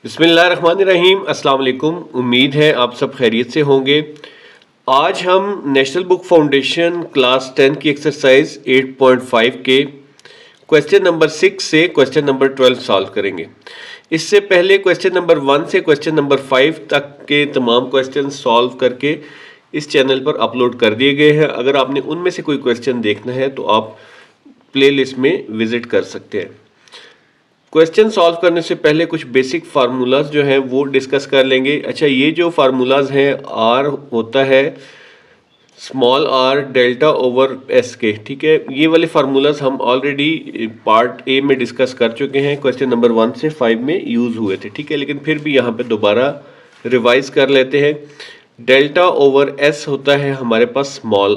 बिस्मिल्लाहिर्रहमानिर्रहीम। अस्सलाम वालेकुम। उम्मीद है आप सब खैरियत से होंगे। आज हम नेशनल बुक फाउंडेशन क्लास 10 की एक्सरसाइज 8.5 के क्वेश्चन नंबर 6 से क्वेश्चन नंबर 12 सॉल्व करेंगे। इससे पहले क्वेश्चन नंबर 1 से क्वेश्चन नंबर 5 तक के तमाम क्वेश्चन सॉल्व करके इस चैनल पर अपलोड कर दिए गए हैं। अगर आपने उनमें से कोई क्वेश्चन देखना है तो आप प्लेलिस्ट में विजिट कर सकते हैं। क्वेश्चन सॉल्व करने से पहले कुछ बेसिक फार्मूलाज जो हैं वो डिस्कस कर लेंगे। अच्छा, ये जो फार्मूलाज हैं, आर होता है small are delta over S के, ठीक है। ये वाले फार्मूलाज हम ऑलरेडी पार्ट ए में डिस्कस कर चुके हैं, क्वेश्चन नंबर 1 से 5 में यूज़ हुए थे, ठीक है। लेकिन फिर भी यहाँ पे दोबारा रिवाइज कर लेते हैं। डेल्टा ओवर एस होता है हमारे पास स्मॉल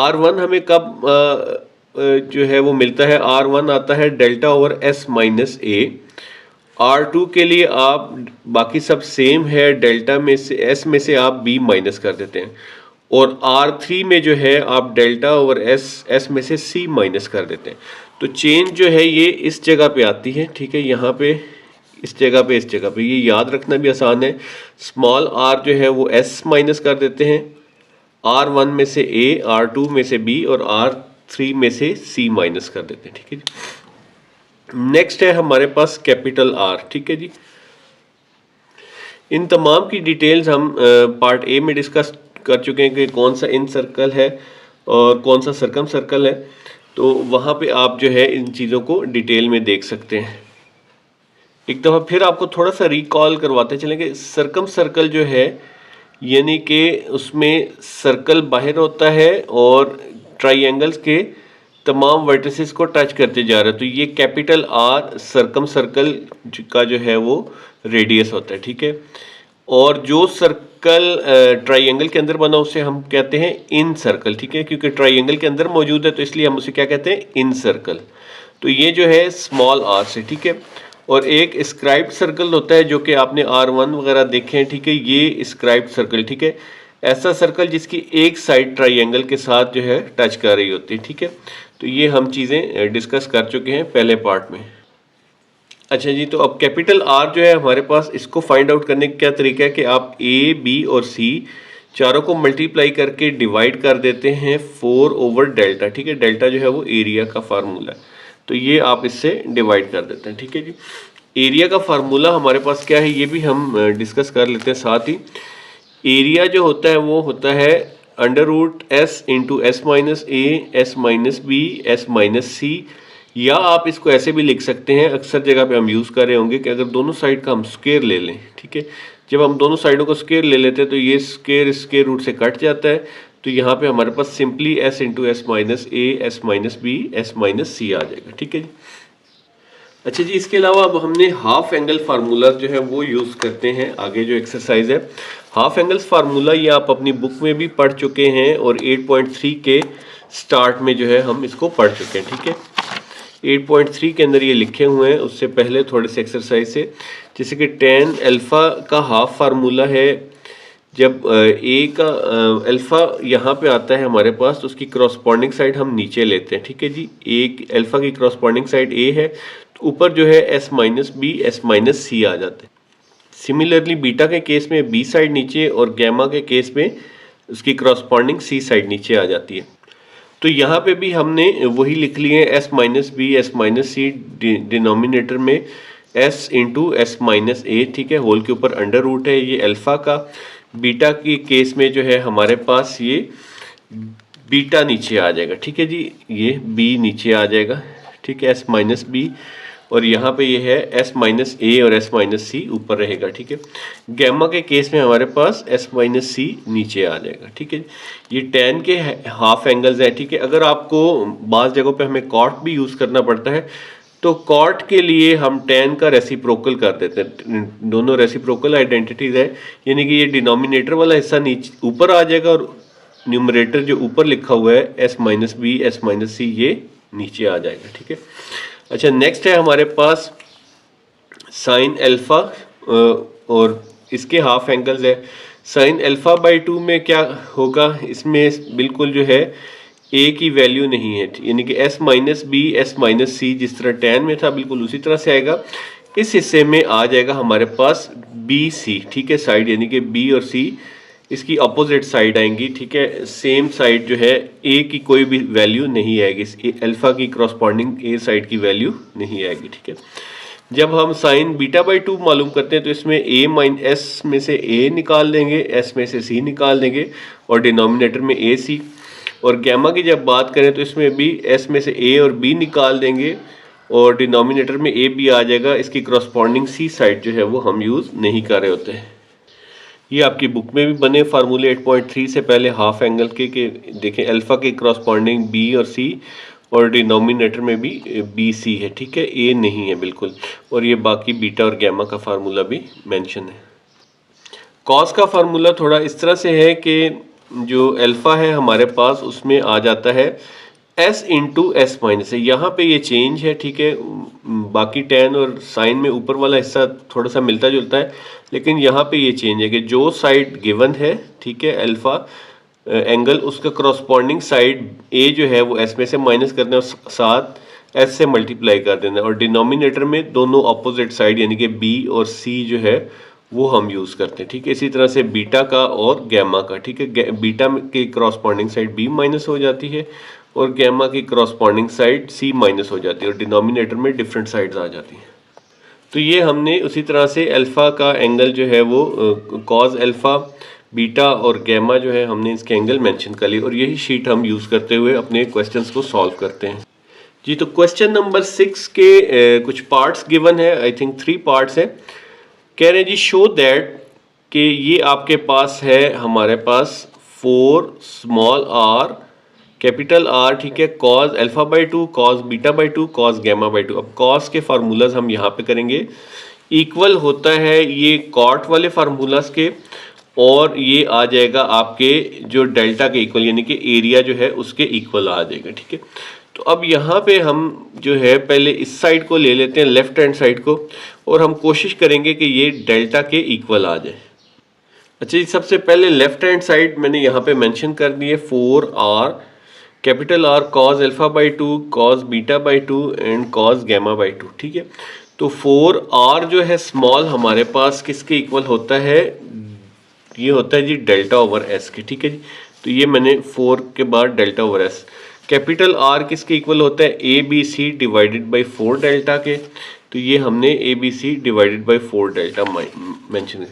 R1 हमें कब जो है वो मिलता है, R1 आता है डेल्टा ओवर एस माइनस ए। R2 के लिए आप बाकी सब सेम है, डेल्टा में से एस में से आप बी माइनस कर देते हैं, और R3 में जो है आप डेल्टा ओवर एस में से सी माइनस कर देते हैं। तो चेंज जो है ये इस जगह पे आती है, ठीक है। यहाँ पे इस जगह पे ये याद रखना भी आसान है। स्मॉल आर जो है वो एस माइनस कर देते हैं, R1 में से ए, R2 में से बी और R3 में से सी माइनस कर देते हैं, ठीक है जी। नेक्स्ट है हमारे पास कैपिटल आर, ठीक है जी। इन तमाम की डिटेल्स हम पार्ट ए में डिस्कस कर चुके हैं कि कौन सा इन सर्कल है और कौन सा सर्कम सर्कल है। तो वहाँ पे आप जो है इन चीज़ों को डिटेल में देख सकते हैं। एक दफ़ा फिर आपको थोड़ा सा रिकॉल करवाते चलेंगे। सर्कम सर्कल जो है यानी कि उसमें सर्कल बाहर होता है और ट्राइंगल्स के तमाम वर्टिसेस को टच करते जा रहा है। तो ये कैपिटल आर सर्कम सर्कल का जो है वो रेडियस होता है, ठीक है। और जो सर्कल ट्राइंगल के अंदर बना उसे हम कहते हैं इन सर्कल, ठीक है। क्योंकि ट्राइंगल के अंदर मौजूद है तो इसलिए हम उसे क्या कहते हैं, इन सर्कल। तो ये जो है स्मॉल आर से, ठीक है। और एक स्क्राइब्ड सर्कल होता है जो कि आपने R1 वगैरह देखे हैं, ठीक है। ये स्क्राइब्ड सर्कल, ठीक है, ऐसा सर्कल जिसकी एक साइड ट्राइंगल के साथ जो है टच कर रही होती है, ठीक है। तो ये हम चीज़ें डिस्कस कर चुके हैं पहले पार्ट में। अच्छा जी, तो अब कैपिटल आर जो है हमारे पास, इसको फाइंड आउट करने का क्या तरीका है कि आप ए, बी और सी चारों को मल्टीप्लाई करके डिवाइड कर देते हैं 4 ओवर डेल्टा, ठीक है। डेल्टा जो है वो एरिया का फार्मूला है, तो ये आप इससे डिवाइड कर देते हैं, ठीक है जी। एरिया का फार्मूला हमारे पास क्या है ये भी हम डिस्कस कर लेते हैं साथ ही। एरिया जो होता है वो होता है under root S into S minus A, S minus B, S minus C. या आप इसको ऐसे भी लिख सकते हैं, अक्सर जगह पे हम यूज़ कर रहे होंगे कि अगर दोनों साइड का हम स्क्वायर ले लें, ठीक है। जब हम दोनों साइडों को स्क्वायर ले लेते हैं तो ये स्क्वायर रूट से कट जाता है। तो यहाँ पे हमारे पास simply S into S minus A, S minus B, S minus C आ जाएगा, ठीक है जी। अच्छा जी, इसके अलावा अब हमने हाफ एंगल फार्मूला जो है वो यूज़ करते हैं। आगे जो एक्सरसाइज है हाफ एंगल्स फार्मूला, ये आप अपनी बुक में भी पढ़ चुके हैं और 8.3 के स्टार्ट में जो है हम इसको पढ़ चुके हैं, ठीक है। 8.3 के अंदर ये लिखे हुए हैं, उससे पहले थोड़े से एक्सरसाइज से, जैसे कि tan अल्फ़ा का हाफ फार्मूला है। जब ए का अल्फ़ा यहाँ पे आता है हमारे पास तो उसकी क्रॉसपॉन्डिंग साइड हम नीचे लेते हैं, ठीक है जी। ए अल्फ़ा की क्रॉसपॉन्डिंग साइड ए है तो ऊपर जो है S minus B, S minus C आ जाते हैं। सिमिलरली बीटा के केस में बी साइड नीचे और गैमा के केस में उसकी क्रॉसपॉन्डिंग सी साइड नीचे आ जाती है। तो यहाँ पे भी हमने वही लिख लिए हैं, S minus B, S minus C, denominator में S into S minus A, ठीक है। होल के ऊपर अंडर रूट है ये अल्फ़ा का। बीटा की केस में जो है हमारे पास ये बीटा नीचे आ जाएगा, ठीक है जी। ये बी नीचे आ जाएगा, ठीक है, एस माइनस बी। और यहाँ पे ये है एस माइनस ए और एस माइनस सी ऊपर रहेगा, ठीक है। गैमा के केस में हमारे पास एस माइनस सी नीचे आ जाएगा, ठीक है। ये tan के हाफ एंगल्स हैं, ठीक है। अगर आपको बाज़ जगहों पे हमें कॉट भी यूज़ करना पड़ता है तो कॉट के लिए हम tan का रेसिप्रोकल कर देते हैं। दोनों रेसिप्रोकल आइडेंटिटीज है, यानी कि ये डिनोमिनेटर वाला हिस्सा नीचे ऊपर आ जाएगा और न्यूमरेटर जो ऊपर लिखा हुआ है S minus B, S minus C, ये नीचे आ जाएगा, ठीक है। अच्छा, नेक्स्ट है हमारे पास साइन अल्फ़ा और इसके हाफ एंगल्स है। साइन अल्फ़ा बाई 2 में क्या होगा, इसमें बिल्कुल जो है ए की वैल्यू नहीं है, यानी कि S minus B, S minus C जिस तरह tan में था बिल्कुल उसी तरह से आएगा। इस हिस्से में आ जाएगा हमारे पास बी सी, ठीक है, साइड यानी कि बी और सी इसकी अपोजिट साइड आएंगी, ठीक है। सेम साइड जो है ए की कोई भी वैल्यू नहीं आएगी, अल्फा की क्रॉसपॉन्डिंग ए साइड की वैल्यू नहीं आएगी, ठीक है। जब हम साइन बीटा बाई 2 मालूम करते हैं तो इसमें ए माइन एस में से ए निकाल देंगे, एस में से सी निकाल देंगे और डिनोमिनेटर में ए सी। और गैमा की जब बात करें तो इसमें भी एस में से ए और बी निकाल देंगे और डिनोमिनेटर में ए बी आ जाएगा। इसकी क्रॉसपॉन्डिंग सी साइड जो है वो हम यूज़ नहीं कर रहे होते हैं। ये आपकी बुक में भी बने फार्मूले 8.3 से पहले हाफ एंगल के देखें, अल्फा के क्रॉसपॉन्डिंग बी और सी और डिनोमिनेटर में भी बी सी है, ठीक है, ए नहीं है बिल्कुल। और ये बाकी बीटा और गैमा का फार्मूला भी मेंशन है। कॉस का फार्मूला थोड़ा इस तरह से है कि जो अल्फा है हमारे पास उसमें आ जाता है एस इंटू एस माइनस है। यहाँ पे ये चेंज है, ठीक है। बाकी टेन और साइन में ऊपर वाला हिस्सा थोड़ा सा मिलता जुलता है, लेकिन यहाँ पे ये चेंज है कि जो साइड गिवन है, ठीक है, अल्फा एंगल, उसका क्रॉसपॉन्डिंग साइड ए जो है वो एस में से माइनस करना है और साथ एस से मल्टीप्लाई कर देना, और डिनोमिनेटर में दोनों अपोजिट साइड यानी कि बी और सी जो है वो हम यूज़ करते हैं, ठीक है। इसी तरह से बीटा का और गैमा का, ठीक है, बीटा की क्रॉसपॉन्डिंग साइड बी माइनस हो जाती है और गैमा की क्रॉसपॉन्डिंग साइड सी माइनस हो जाती है और डिनोमिनेटर में डिफरेंट साइड्स आ जाती हैं। तो ये हमने उसी तरह से अल्फ़ा का एंगल जो है वो कॉज अल्फ़ा, बीटा और गैमा जो है हमने इसके एंगल मेंशन कर लिए और यही शीट हम यूज़ करते हुए अपने क्वेश्चंस को सॉल्व करते हैं जी। तो क्वेश्चन नंबर 6 के कुछ पार्ट्स गिवन है, आई थिंक 3 पार्ट्स है। कह रहे हैं जी शो दैट कि ये आपके पास है हमारे पास 4 स्मॉल आर कैपिटल आर, ठीक है, cos alpha by 2, cos beta by 2, cos gamma by 2। अब कॉज के फार्मूलाज हम यहाँ पे करेंगे, इक्वल होता है ये कॉट वाले फार्मूलाज के, और ये आ जाएगा आपके जो डेल्टा के इक्वल यानी कि एरिया जो है उसके इक्वल आ जाएगा, ठीक है। तो अब यहाँ पे हम जो है पहले इस साइड को ले लेते हैं, लेफ्ट हैंड साइड को, और हम कोशिश करेंगे कि ये डेल्टा के इक्वल आ जाए। अच्छा जी, सबसे पहले लेफ्ट हैंड साइड मैंने यहाँ पे मेंशन कर दी है 4r capital R cos alpha by 2, cos beta by 2 and cos gamma by 2, ठीक है। तो 4r जो है स्मॉल हमारे पास किसके इक्वल होता है, ये होता है जी डेल्टा ओवर एस के, ठीक है जी। तो ये मैंने 4 के बाद delta over S. Capital R किसके इक्वल होता है, A B C divided by 4 delta के, तो ये हमने A B C divided by 4 delta mention.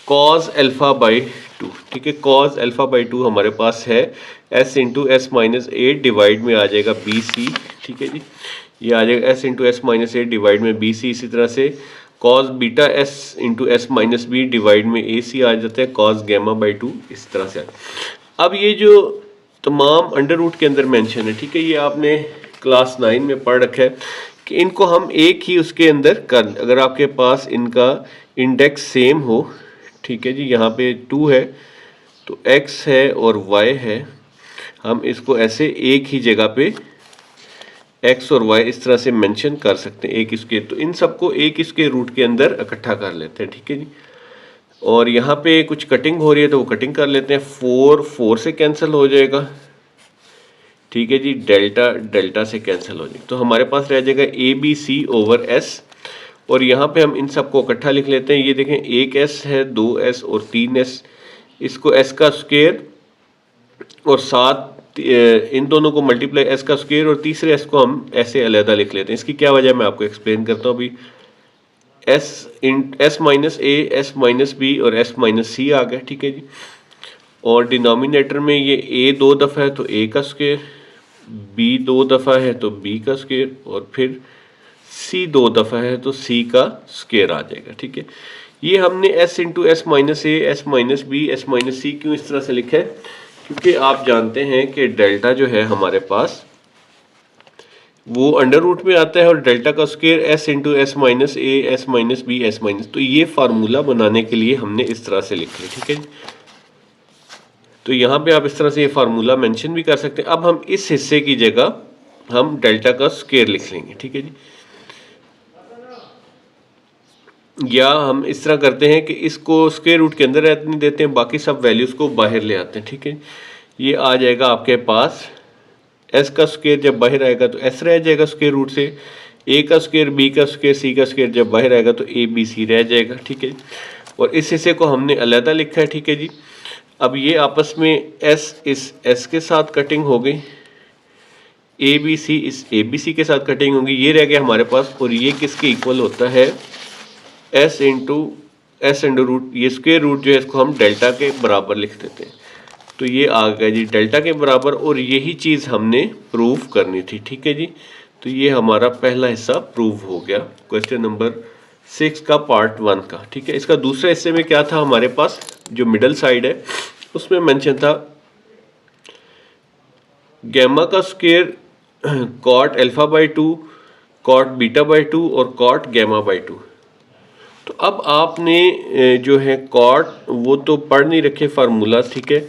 Cos alpha by 2, ठीक है, कॉज अल्फा बाई 2 हमारे पास है S into S minus A divide में आ जाएगा बी सी, ठीक है जी। ये आ जाएगा S into S minus A divide में बी सी। इसी तरह से cos beta S into S minus B divide में ए सी आ जाता है, कॉज गैमा बाई 2 इस तरह से। अब ये जो तमाम अंडर रूट के अंदर मेंशन है, ठीक है, ये आपने क्लास 9 में पढ़ रखा है कि इनको हम एक ही उसके अंदर कर, अगर आपके पास इनका इंडेक्स सेम हो, ठीक है जी, यहाँ पे 2 है तो x है और y है, हम इसको ऐसे एक ही जगह पे x और y इस तरह से मेंशन कर सकते हैं एक इसके, तो इन सबको एक इसके रूट के अंदर इकट्ठा कर लेते हैं, ठीक है जी। और यहाँ पे कुछ कटिंग हो रही है तो वो कटिंग कर लेते हैं, 4 से कैंसिल हो जाएगा, ठीक है जी, डेल्टा डेल्टा से कैंसिल हो जाएगा, तो हमारे पास रह जाएगा A B C over S. और यहाँ पे हम इन सबको इकट्ठा लिख लेते हैं, ये देखें एक एस है, 2s और 3s, इसको s का स्क्वायर और साथ इन दोनों को मल्टीप्लाई s का स्क्वायर और तीसरे s को हम ऐसे अलग लिख लेते हैं। इसकी क्या वजह मैं आपको एक्सप्लेन करता हूँ अभी। s माइनस ए, s माइनस बी और s माइनस सी आ गया, ठीक है जी। और डिनोमिनेटर में ये a 2 दफ़ा है तो a का स्क्वायर, b 2 दफ़ा है तो b का स्क्वायर और फिर c 2 दफ़ा है तो c का स्क्वायर आ जाएगा, ठीक है। ये हमने s into S minus A, S minus B, S minus C क्यों इस तरह से लिखा है, क्योंकि आप जानते हैं कि डेल्टा जो है हमारे पास वो अंडर रूट में आता है और डेल्टा का square s into S minus A, S minus B, S minus, तो ये फार्मूला बनाने के लिए हमने इस तरह से लिखा है, ठीक है। तो यहाँ पे आप इस तरह से ये फार्मूला मेंशन भी कर सकते हैं। अब हम इस हिस्से की जगह हम डेल्टा का स्क्वायर लिख लेंगे, ठीक है जी। या हम इस तरह करते हैं कि इसको स्क्वायर रूट के अंदर रहने देते हैं, बाकी सब वैल्यूज़ को बाहर ले आते हैं, ठीक है। ये आ जाएगा आपके पास s का स्क्वायर, जब बाहर आएगा तो s रह जाएगा स्क्वायर रूट से, ए का स्क्वायर, बी का स्क्वायर, सी का स्क्वायर जब बाहर आएगा तो ए बी सी रह जाएगा, ठीक है। और इस हिस्से को हमने अलहदा लिखा है, ठीक है जी। अब ये आपस में एस इस एस के साथ कटिंग हो गई, ए बी सी इस ए बी सी के साथ कटिंग होगी, ये रह गया हमारे पास। और ये किसके इक्वल होता है, S into S under root, ये स्क्वायर रूट जो है इसको हम डेल्टा के बराबर लिख देते हैं। तो ये आ गया जी डेल्टा के बराबर, और यही चीज़ हमने प्रूव करनी थी, ठीक है जी। तो ये हमारा पहला हिस्सा प्रूव हो गया क्वेश्चन नंबर 6 का पार्ट 1 का, ठीक है। इसका दूसरे हिस्से में क्या था हमारे पास, जो मिडल साइड है उसमें मेंशन था गैमा का square cot alpha by 2, cot beta by 2 और कॉट गैमा बाई 2। तो अब आपने जो है कॉट वो तो पढ़ नहीं रखे फार्मूला, ठीक है,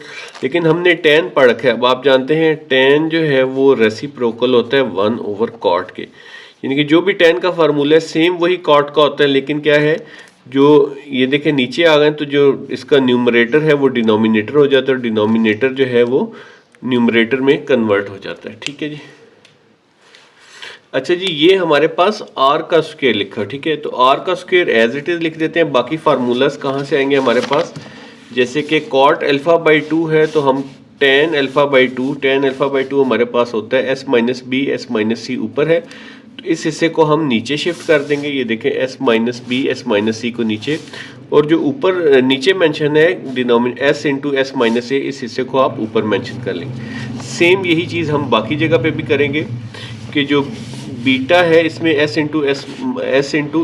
लेकिन हमने टेन पढ़ रखा है। अब आप जानते हैं टेन जो है वो रेसिप्रोकल होता है 1 ओवर कॉट के, यानी कि जो भी टेन का फार्मूला है सेम वही कॉट का होता है। लेकिन क्या है, जो ये देखें नीचे आ गए तो जो इसका न्यूमरेटर है वो डिनोमिनेटर हो जाता है, और डिनोमिनेटर जो है वो न्यूमरेटर में कन्वर्ट हो जाता है, ठीक है जी। अच्छा जी, ये हमारे पास आर का स्क्वायर लिखा, ठीक है। तो आर का स्क्वायर एज इट इज लिख देते हैं। बाकी फार्मूलाज कहाँ से आएंगे हमारे पास, जैसे कि कॉट अल्फा बाई 2 है तो हम टेन अल्फा बाई 2 हमारे पास होता है S minus B, S minus C ऊपर है, तो इस हिस्से को हम नीचे शिफ्ट कर देंगे। ये देखें S minus B, S minus C को नीचे, और जो ऊपर नीचे मेंशन है denominator S into S minus A, इस हिस्से को आप ऊपर मेंशन कर लेंगे। सेम यही चीज़ हम बाकी जगह पे भी करेंगे कि जो बीटा है इसमें S into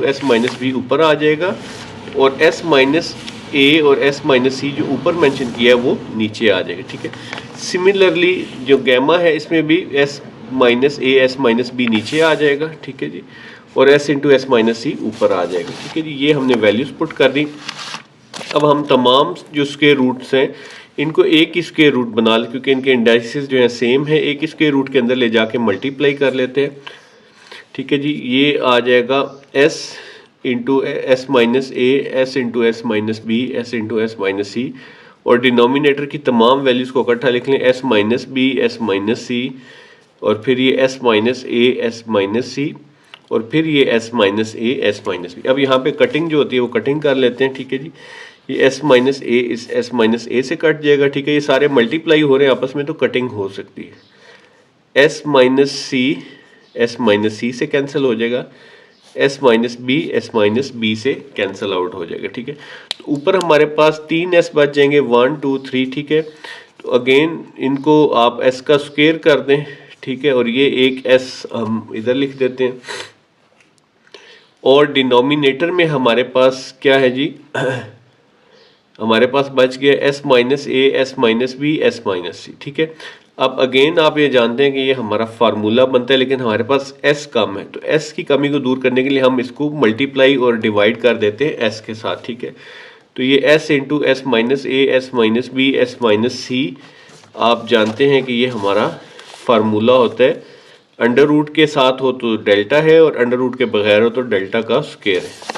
S minus B ऊपर आ जाएगा, और एस माइनस ए और एस माइनस सी जो ऊपर मेंशन किया है वो नीचे आ जाएगा, ठीक है। सिमिलरली जो गैमा है इसमें भी S minus A, S minus B नीचे आ जाएगा, ठीक है जी, और S into S minus C ऊपर आ जाएगा, ठीक है जी। ये हमने वैल्यूज पुट कर दी। अब हम तमाम जो स्क्वायर रूट्स हैं इनको एक ही स्क्वायर रूट बना लें, क्योंकि इनके इंडाइसिस जो है सेम है, एक ही स्क्वायर रूट के अंदर ले जाके मल्टीप्लाई कर लेते हैं, ठीक है जी। ये आ जाएगा S into S minus A, S into S minus B, S into S minus C, और डिनोमिनेटर की तमाम वैल्यूज़ को इकट्ठा लिख लें, S minus B, S minus C, और फिर ये S minus A, S minus C, और फिर ये S minus A, S minus B. अब यहाँ पे कटिंग जो होती है वो कटिंग कर लेते हैं, ठीक है जी। ये एस माइनस ए इस एस माइनस ए से कट जाएगा, ठीक है। ये सारे मल्टीप्लाई हो रहे हैं आपस में तो कटिंग हो सकती है। S minus C S minus C से कैंसिल हो जाएगा, एस माइनस बी से कैंसिल आउट हो जाएगा, ठीक है। तो ऊपर हमारे पास 3 एस बच जाएंगे, 1 2 3, ठीक है। तो अगेन इनको आप एस का स्क्वायर कर दें, ठीक है, और ये एक एस हम इधर लिख देते हैं, और डिनोमिनेटर में हमारे पास क्या है जी हमारे पास बच गया S minus A, S minus B, S minus C, ठीक है। अब अगेन आप ये जानते हैं कि ये हमारा फार्मूला बनता है, लेकिन हमारे पास एस कम है, तो एस की कमी को दूर करने के लिए हम इसको मल्टीप्लाई और डिवाइड कर देते हैं एस के साथ, ठीक है। तो ये S into S minus A, S minus B, S minus C, आप जानते हैं कि ये हमारा फार्मूला होता है। अंडर रूट के साथ हो तो डेल्टा है, और अंडर रूट के बगैर हो तो डेल्टा का स्क्वायर है।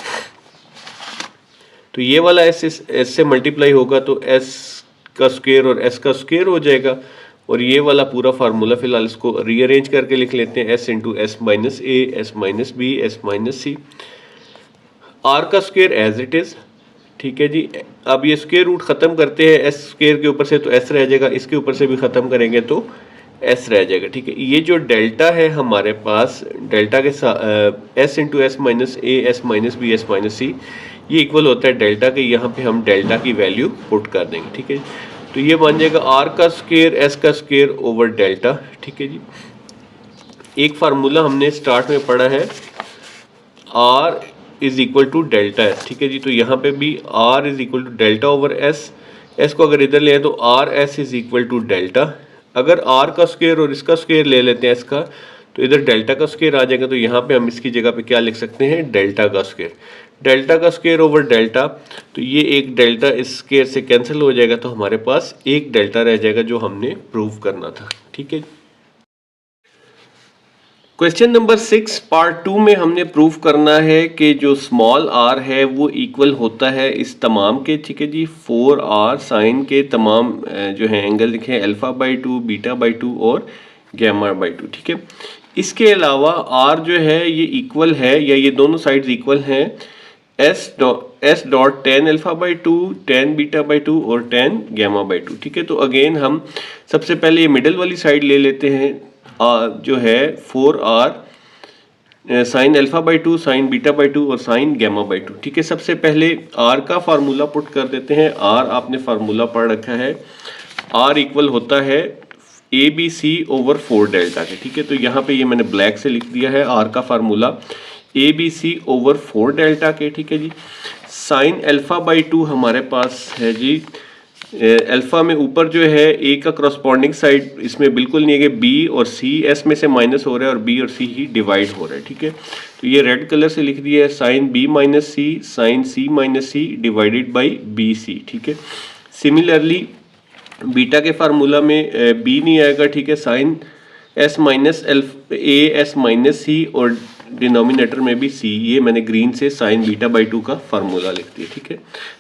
तो ये वाला एस से मल्टीप्लाई होगा तो एस का स्क्वायर और एस का स्क्वायर हो जाएगा, और ये वाला पूरा फार्मूला फिलहाल इसको रीअरेंज करके लिख लेते हैं, S into S minus A, S minus B, S minus C, R का स्क्वायर एज इट इज़, ठीक है जी। अब ये स्क्वायर रूट ख़त्म करते हैं एस स्क्वायर के ऊपर से तो एस रह जाएगा, इसके ऊपर से भी ख़त्म करेंगे तो एस रह जाएगा, ठीक है। ये जो डेल्टा है हमारे पास, डेल्टा के साथ S into S minus A, S minus B, S minus C, ये इक्वल होता है डेल्टा के। यहाँ पे हम डेल्टा की वैल्यू पुट कर देंगे, ठीक है। तो ये बन जाएगा आर का स्क्वायर एस का स्क्वायर ओवर डेल्टा, ठीक है जी। एक फार्मूला हमने स्टार्ट में पढ़ा है, R is equal to delta S, ठीक है जी। तो यहाँ पे भी R is equal to delta over S, S को अगर इधर ले तो R S is equal to delta. अगर आर का स्क्वायर और इसका स्क्वायर ले लेते हैं इसका, तो इधर डेल्टा का स्क्वायर आ जाएगा, तो यहाँ पे हम इसकी जगह पे क्या लिख सकते हैं, डेल्टा का स्क्वायर। डेल्टा का स्क्वायर ओवर डेल्टा, तो ये एक डेल्टा इस स्क्वायर से कैंसिल हो जाएगा, तो हमारे पास एक डेल्टा रह जाएगा जो हमने प्रूव करना था, ठीक है। क्वेश्चन नंबर 6 पार्ट 2 में हमने प्रूव करना है कि जो स्मॉल आर है वो इक्वल होता है इस तमाम के, ठीक है जी, 4r साइन के तमाम जो है एंगल लिखे अल्फा बाई 2, बीटा बाई 2 और गैमा बाई 2, ठीक है। इसके अलावा आर जो है ये इक्वल है, या ये दोनों साइड्स इक्वल हैं S dot ten alpha by two, ten beta by to और टेन गैमा बाई टू। ठीक है, तो अगेन हम सबसे पहले ये मिडल वाली साइड ले लेते हैं, जो है 4r sign alpha by to, sign beta by to और साइन गैमा बाई टू। ठीक है, सबसे पहले आर का फार्मूला पुट कर देते हैं। आर आपने फार्मूला पढ़ रखा है, आर इक्वल होता है A B C over 4 delta के। ठीक है, तो यहाँ पे ये मैंने ब्लैक से लिख दिया है आर का formula A B C over 4 delta के। ठीक है जी, साइन अल्फा बाई टू हमारे पास है जी, अल्फा में ऊपर जो है ए का करस्पॉन्डिंग साइड इसमें बिल्कुल नहीं है कि बी और सी एस में से माइनस हो रहा है और बी और सी ही डिवाइड हो रहा है। ठीक है, तो ये रेड कलर से लिख दिया है sine B minus C, sine C minus C divided by B C. ठीक है, सिमिलरली बीटा के फार्मूला में बी नहीं आएगा। ठीक है, sine S minus A S minus C और डिनोमिनेटर में भी सी, ये मैंने ग्रीन से साइन बीटा बाई टू का फार्मूला लिख दिया। ठीक है,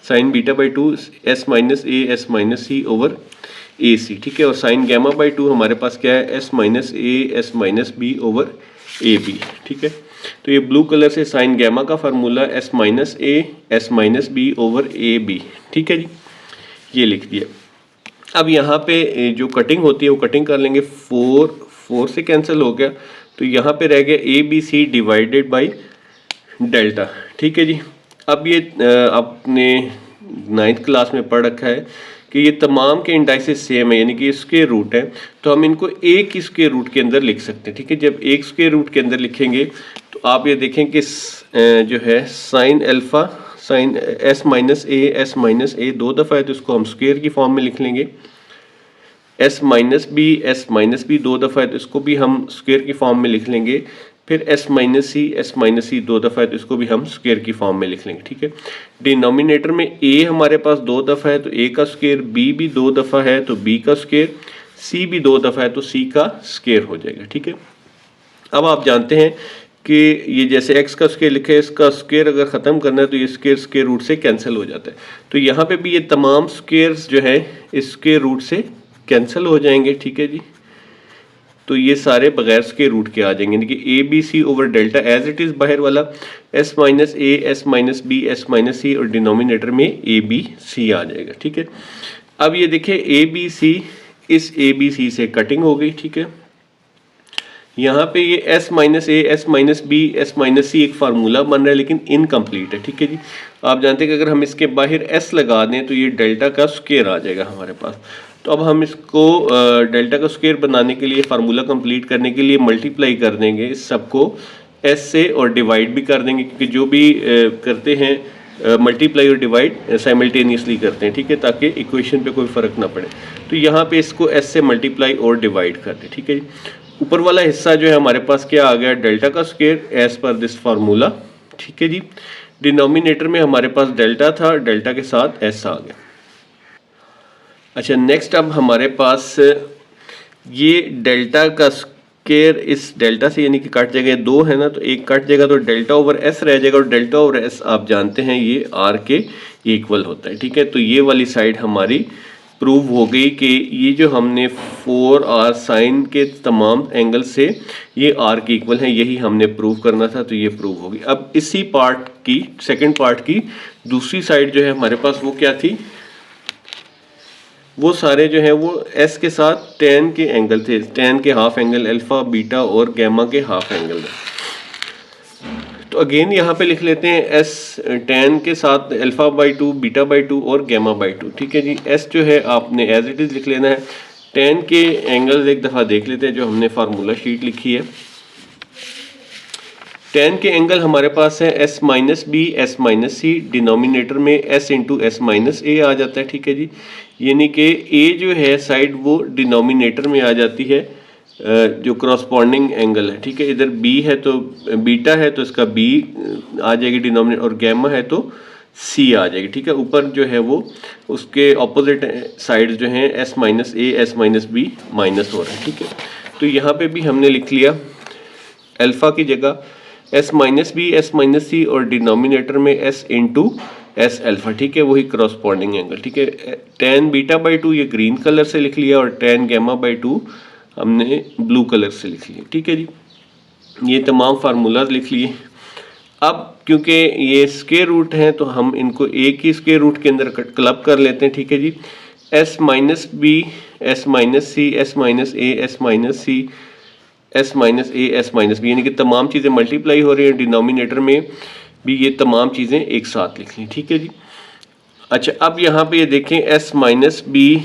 sine beta by two S minus A S minus C over A C. ठीक है, और साइन गैमा बाई टू हमारे पास क्या है, S minus A S minus B over A B. ठीक है, तो ये ब्लू कलर से साइन गैमा का formula S minus A S minus B over A B. ठीक है जी, ये लिख दिया। अब यहाँ पे जो कटिंग होती है वो कटिंग कर लेंगे, 4 से कैंसिल हो गया, तो यहाँ पे रह गया A B C divided by delta. ठीक है जी, अब ये आपने 9th क्लास में पढ़ रखा है कि ये तमाम के इंडाइसिस सेम है, यानी कि स्क्वायर रूट है, तो हम इनको एक ही स्क्वायर रूट के अंदर लिख सकते हैं। ठीक है, जब एक स्क्वायर रूट के अंदर लिखेंगे तो आप ये देखें कि जो है sine alpha sine S minus A 2 दफ़ा है तो इसको हम स्क्वायर की फॉर्म में लिख लेंगे, एस माइनस बी 2 दफ़ा है तो इसको भी हम स्क्वायर की फॉर्म में लिख लेंगे, फिर एस माइनस सी 2 दफ़ा है तो इसको भी हम स्क्वायर की फॉर्म में लिख लेंगे। ठीक है, डिनोमिनेटर में ए हमारे पास 2 दफ़ा है तो ए का स्क्वायर, बी भी 2 दफ़ा है तो बी का स्क्वायर, सी भी 2 दफ़ा है तो सी का स्क्वायर हो जाएगा। ठीक है, अब आप जानते हैं कि ये जैसे x का स्क्वायर लिखे, इसका स्क्वायर अगर ख़त्म करना है तो ये स्क्वायर रूट से कैंसिल हो जाता है, तो यहाँ पे भी ये तमाम स्क्वायर्स जो है इस स्क्वायर रूट से कैंसिल हो जाएंगे। ठीक है जी, तो ये सारे बगैर स्क्वायर रूट के आ जाएंगे, यानी कि A B C over delta as it is बाहर वाला S minus A S minus B S minus C और डिनोमिनेटर में ए बी सी आ जाएगा। ठीक है, अब ये देखिए ए बी सी इस ए बी सी से कटिंग हो गई। ठीक है, यहाँ पे ये S minus A S minus B S minus C एक फार्मूला बन रहा है लेकिन इनकम्प्लीट है। ठीक है जी, आप जानते हैं कि अगर हम इसके बाहर एस लगा दें तो ये डेल्टा का स्क्वायर आ जाएगा हमारे पास। तो अब हम इसको डेल्टा का स्क्वायर बनाने के लिए फार्मूला कंप्लीट करने के लिए मल्टीप्लाई कर देंगे इस सबको एस से और डिवाइड भी कर देंगे, क्योंकि जो भी करते हैं मल्टीप्लाई और डिवाइड साइमल्टेनियसली करते हैं। ठीक है, ताकि इक्वेशन पे कोई फ़र्क ना पड़े। तो यहाँ पे इसको एस से मल्टीप्लाई और डिवाइड कर दें। ठीक है जी, ऊपर वाला हिस्सा जो है हमारे पास क्या आ गया, डेल्टा का square as per this formula. ठीक है जी, डिनोमिनेटर में हमारे पास डेल्टा था, डेल्टा के साथ एस आ गया। अच्छा, नेक्स्ट अब हमारे पास ये डेल्टा का स्क्वायर इस डेल्टा से यानी कि कट जाएगा, 2 है ना, तो एक कट जाएगा तो डेल्टा ओवर एस रह जाएगा, और डेल्टा ओवर एस आप जानते हैं ये आर के इक्वल होता है। ठीक है, तो ये वाली साइड हमारी प्रूव हो गई कि ये जो हमने 4r साइन के तमाम एंगल से ये r के इक्वल है, यही हमने प्रूव करना था, तो ये प्रूव होगी। अब इसी पार्ट की सेकंड पार्ट की दूसरी साइड जो है हमारे पास वो क्या थी, वो सारे जो है वो s के साथ tan के एंगल थे, tan के हाफ एंगल, अल्फा बीटा और गैमा के हाफ एंगल। तो अगेन यहाँ पे लिख लेते हैं एस tan के साथ अल्फा बाई 2 बीटा बाई 2 और गैमा बाई 2। ठीक है जी, एस जो है आपने एज इट इज़ लिख लेना है। tan के एंगल्स एक दफ़ा देख लेते हैं जो हमने फार्मूला शीट लिखी है। tan के एंगल हमारे पास है S minus B S minus C, denominator में S into S minus A आ जाता है। ठीक है जी, यानी कि ए जो है साइड वो डिनोमिनेटर में आ जाती है, जो क्रॉसपॉन्डिंग एंगल है। ठीक है, इधर बी है तो बीटा है तो इसका बी आ जाएगी डिनोमिनेटर, और गैमा है तो सी आ जाएगी। ठीक है, ऊपर जो है वो उसके ऑपोजिट साइड जो हैं S minus A S minus B minus हो रहा है। ठीक है, तो यहाँ पे भी हमने लिख लिया अल्फा की जगह S minus B S minus C और डिनोमिनेटर में एस इंटू एस अल्फा। ठीक है, वही क्रॉसपॉन्डिंग एंगल। ठीक है, tan बीटा बाई 2 ये ग्रीन कलर से लिख लिया और tan गैमा बाई 2 हमने ब्लू कलर से लिख लिया। ठीक है जी, ये तमाम फार्मूलाज लिख लिए। अब क्योंकि ये स्क्वायर रूट हैं तो हम इनको एक ही स्क्वायर रूट के अंदर क्लब कर लेते हैं, ठीक है जी। S minus B, S minus C, S minus A, S minus C, S minus A, S minus B, यानी कि तमाम चीज़ें मल्टीप्लाई हो रही हैं। डिनोमिनेटर में भी ये तमाम चीज़ें एक साथ लिख ली, ठीक है जी। अच्छा, अब यहाँ पे ये देखें एस माइनस बी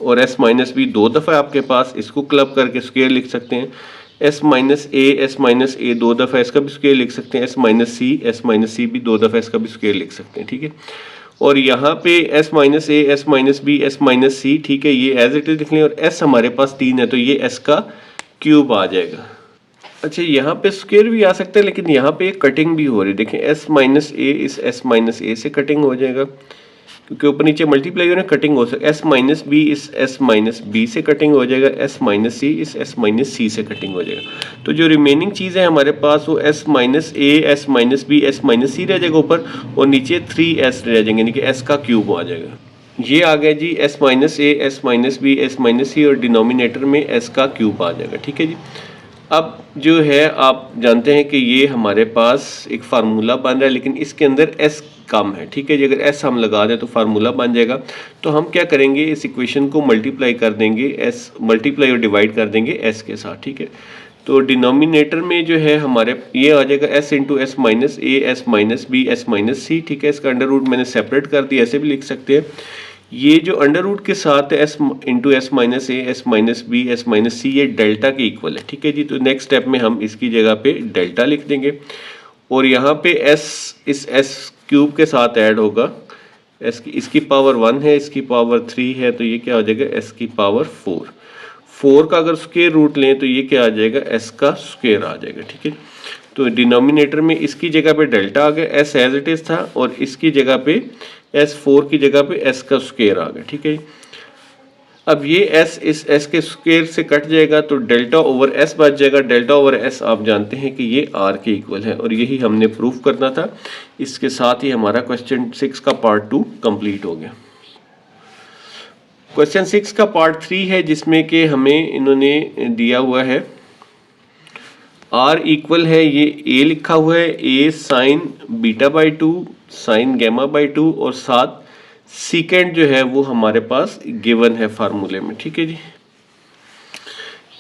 और एस माइनस बी दो दफ़ा आपके पास, इसको क्लब करके स्क्वायर लिख सकते हैं। S minus A, S minus ए दो दफ़ा इसका भी स्क्वायर लिख सकते हैं। एस माइनस सी भी दो दफ़ा इसका भी स्क्वायर लिख सकते हैं, ठीक है। और यहाँ पे S minus A, S minus B, S minus C, ठीक है, ये एज इट इज लिख लें। और एस हमारे पास 3 है तो ये एस का क्यूब आ जाएगा। अच्छा, यहाँ पे स्क्वायर भी आ सकता है लेकिन यहाँ पे कटिंग भी हो रही है। देखें एस माइनस ए इस एस माइनस ए से कटिंग हो जाएगा, क्योंकि ऊपर नीचे मल्टीप्लाई हो रहा है, कटिंग हो सकती है। एस माइनस बी इस एस माइनस बी से कटिंग हो जाएगा। एस माइनस सी इस एस माइनस सी से कटिंग हो जाएगा। तो जो रिमेनिंग चीज़ है हमारे पास वो S minus A, S minus B, S minus C रह जाएगा ऊपर, और नीचे 3s रह जाएंगे, यानी कि एस का क्यूब आ जाएगा। ये आ गया जी S minus A, S minus B, S minus C, और डिनोमिनेटर में एस का क्यूब आ जाएगा, ठीक है जी। अब जो है आप जानते हैं कि ये हमारे पास एक फार्मूला बन रहा है लेकिन इसके अंदर एस कम है, ठीक है जी। अगर एस हम लगा दें तो फार्मूला बन जाएगा। तो हम क्या करेंगे, इस इक्वेशन को मल्टीप्लाई कर देंगे, एस मल्टीप्लाई और डिवाइड कर देंगे एस के साथ, ठीक है। तो डिनोमिनेटर में जो है हमारे ये आ जाएगा S into S minus A, S minus B, S minus C, ठीक है। इसका अंडर रूट मैंने सेपरेट कर दिया, ऐसे भी लिख सकते हैं। ये जो अंडर रूट के साथ है S into S minus A, S minus B, S minus C, ये डेल्टा के इक्वल है, ठीक है जी। तो नेक्स्ट स्टेप में हम इसकी जगह पे डेल्टा लिख देंगे, और यहाँ पे एस इस एस क्यूब के साथ ऐड होगा। एस की इसकी पावर 1 है, इसकी पावर 3 है, तो ये क्या हो जाएगा एस की पावर 4। 4 का अगर स्क्वायर रूट लें तो ये क्या आ जाएगा, एस का स्क्वायर आ जाएगा, ठीक है। तो डिनोमिनेटर में इसकी जगह पे डेल्टा आ गया, एस एज इट इज था, और इसकी जगह पे एस 4 की जगह पे एस का स्क्वायर आ गया, ठीक है। अब ये एस इस एस के स्क्वायर से कट जाएगा तो डेल्टा ओवर एस बच जाएगा। डेल्टा ओवर एस आप जानते हैं कि ये आर के इक्वल है, और यही हमने प्रूफ करना था। इसके साथ ही हमारा क्वेश्चन 6 का पार्ट 2 कंप्लीट हो गया। क्वेश्चन 6 का पार्ट 3 है जिसमें कि हमें इन्होंने दिया हुआ है आर इक्वल है, ये ए लिखा हुआ है, A sine beta by 2, sine gamma by 2, और साथ सीकेंड जो है वो हमारे पास गिवन है फार्मूले में, ठीक है जी।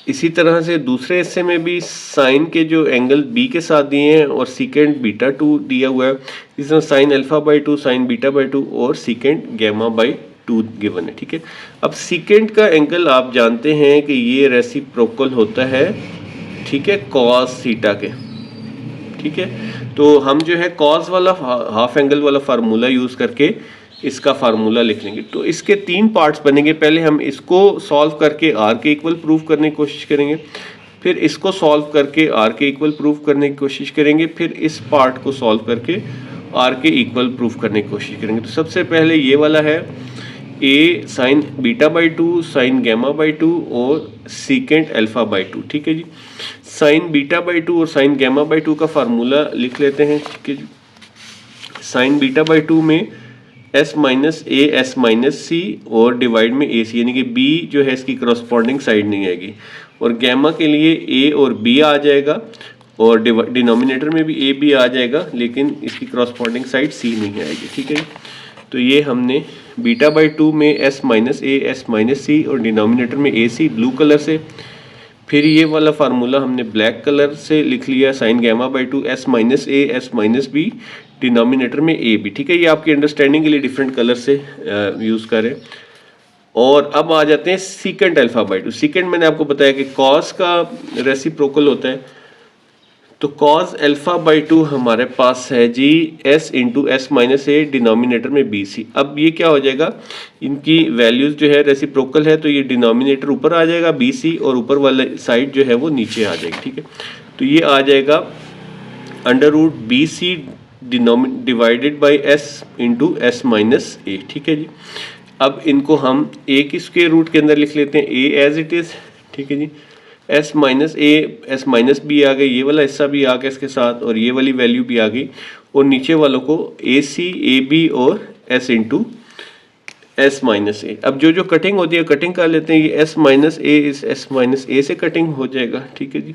इसी तरह से दूसरे हिस्से में भी साइन के जो एंगल बी के साथ दिए हैं और सीकेंड बीटा 2 दिया हुआ है। इस तरह sign alpha by 2, sine beta by 2 और सीकेंड गैमा बाई 2 गिवन है, ठीक है। अब सीकेंड का एंगल आप जानते हैं कि ये रेसिप्रोकल होता है, ठीक है, कॉस थीटा के, ठीक है। तो हम जो है कॉस वाला हाफ एंगल वाला फार्मूला यूज करके इसका फार्मूला लिख लेंगे। तो इसके 3 पार्ट्स बनेंगे। पहले हम इसको सॉल्व करके आर के इक्वल प्रूव करने की कोशिश करेंगे, फिर इसको सॉल्व करके आर के इक्वल प्रूव करने की कोशिश करेंगे, फिर इस पार्ट को सॉल्व करके आर के इक्वल प्रूव करने की कोशिश करेंगे। तो सबसे पहले ये वाला है A sine beta by 2, sine gamma by 2 और सीकेंट अल्फा बाई 2, ठीक है जी। साइन बीटा बाई 2 और साइन गैमा बाई 2 का फार्मूला लिख लेते हैं, ठीक है जी। साइन बीटा बाई 2 में S minus A, S minus C और डिवाइड में ए सी, यानी कि बी जो है इसकी करस्पॉन्डिंग साइड नहीं आएगी, और गैमा के लिए ए और बी आ जाएगा, और डिनोमिनेटर में भी ए बी आ जाएगा, लेकिन इसकी करस्पॉन्डिंग साइड सी नहीं आएगी, ठीक है। तो ये हमने बीटा बाई 2 में S minus A, S minus C और डिनोमिनेटर में ए सी ब्लू कलर से, फिर ये वाला फार्मूला हमने ब्लैक कलर से लिख लिया, sine gamma by 2 S minus A, S minus B, denominator में ए बी, ठीक है। ये आपकी अंडरस्टैंडिंग के लिए डिफरेंट कलर से यूज़ करें। और अब आ जाते हैं सीकेंट अल्फा बाई 2। सीकेंट मैंने आपको बताया कि कॉस का रेसिप्रोकल होता है, तो कॉस अल्फा बाई 2 हमारे पास है जी S into S minus A, denominator में बी सी। अब ये क्या हो जाएगा, इनकी वैल्यूज जो है रेसिप्रोकल है, तो ये डिनोमिनेटर ऊपर आ जाएगा बी सी, और ऊपर वाला साइड जो है वो नीचे आ जाएगी, ठीक है। तो ये आ जाएगा under root B C divided by S into S minus A, ठीक है जी। अब इनको हम ए की स्क्वायर रूट के अंदर लिख लेते हैं, ए एज इट इज, ठीक है जी। S minus A, S minus B आ गई, ये वाला हिस्सा भी आ गया इसके साथ, और ये वाली वैल्यू भी आ गई, और नीचे वालों को ए सी, ए बी और एस इंटू एस माइनस ए। अब जो जो कटिंग होती है कटिंग कर लेते हैं। ये एस माइनस ए इस एस माइनस ए से कटिंग हो जाएगा, ठीक है जी।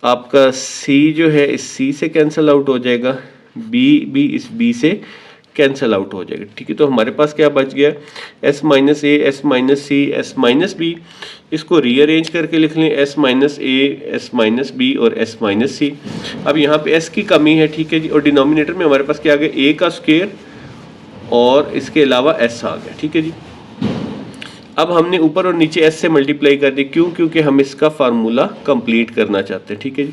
आपका सी जो है इस सी से कैंसिल आउट हो जाएगा, बी भी इस बी से कैंसिल आउट हो जाएगा। ठीक है, तो हमारे पास क्या बच गया, S minus A, S minus C, S minus B. इसको रीअरेंज करके लिख लें, S minus A, S minus B और एस माइनस सी। अब यहाँ पे एस की कमी है, ठीक है जी, और डिनोमिनेटर में हमारे पास क्या आ गया, ए का स्क्वायर और इसके अलावा एस आ गया। ठीक है जी, अब हमने ऊपर और नीचे एस से मल्टीप्लाई कर दी, क्यों, क्योंकि हम इसका फार्मूला कंप्लीट करना चाहते हैं। ठीक है जी,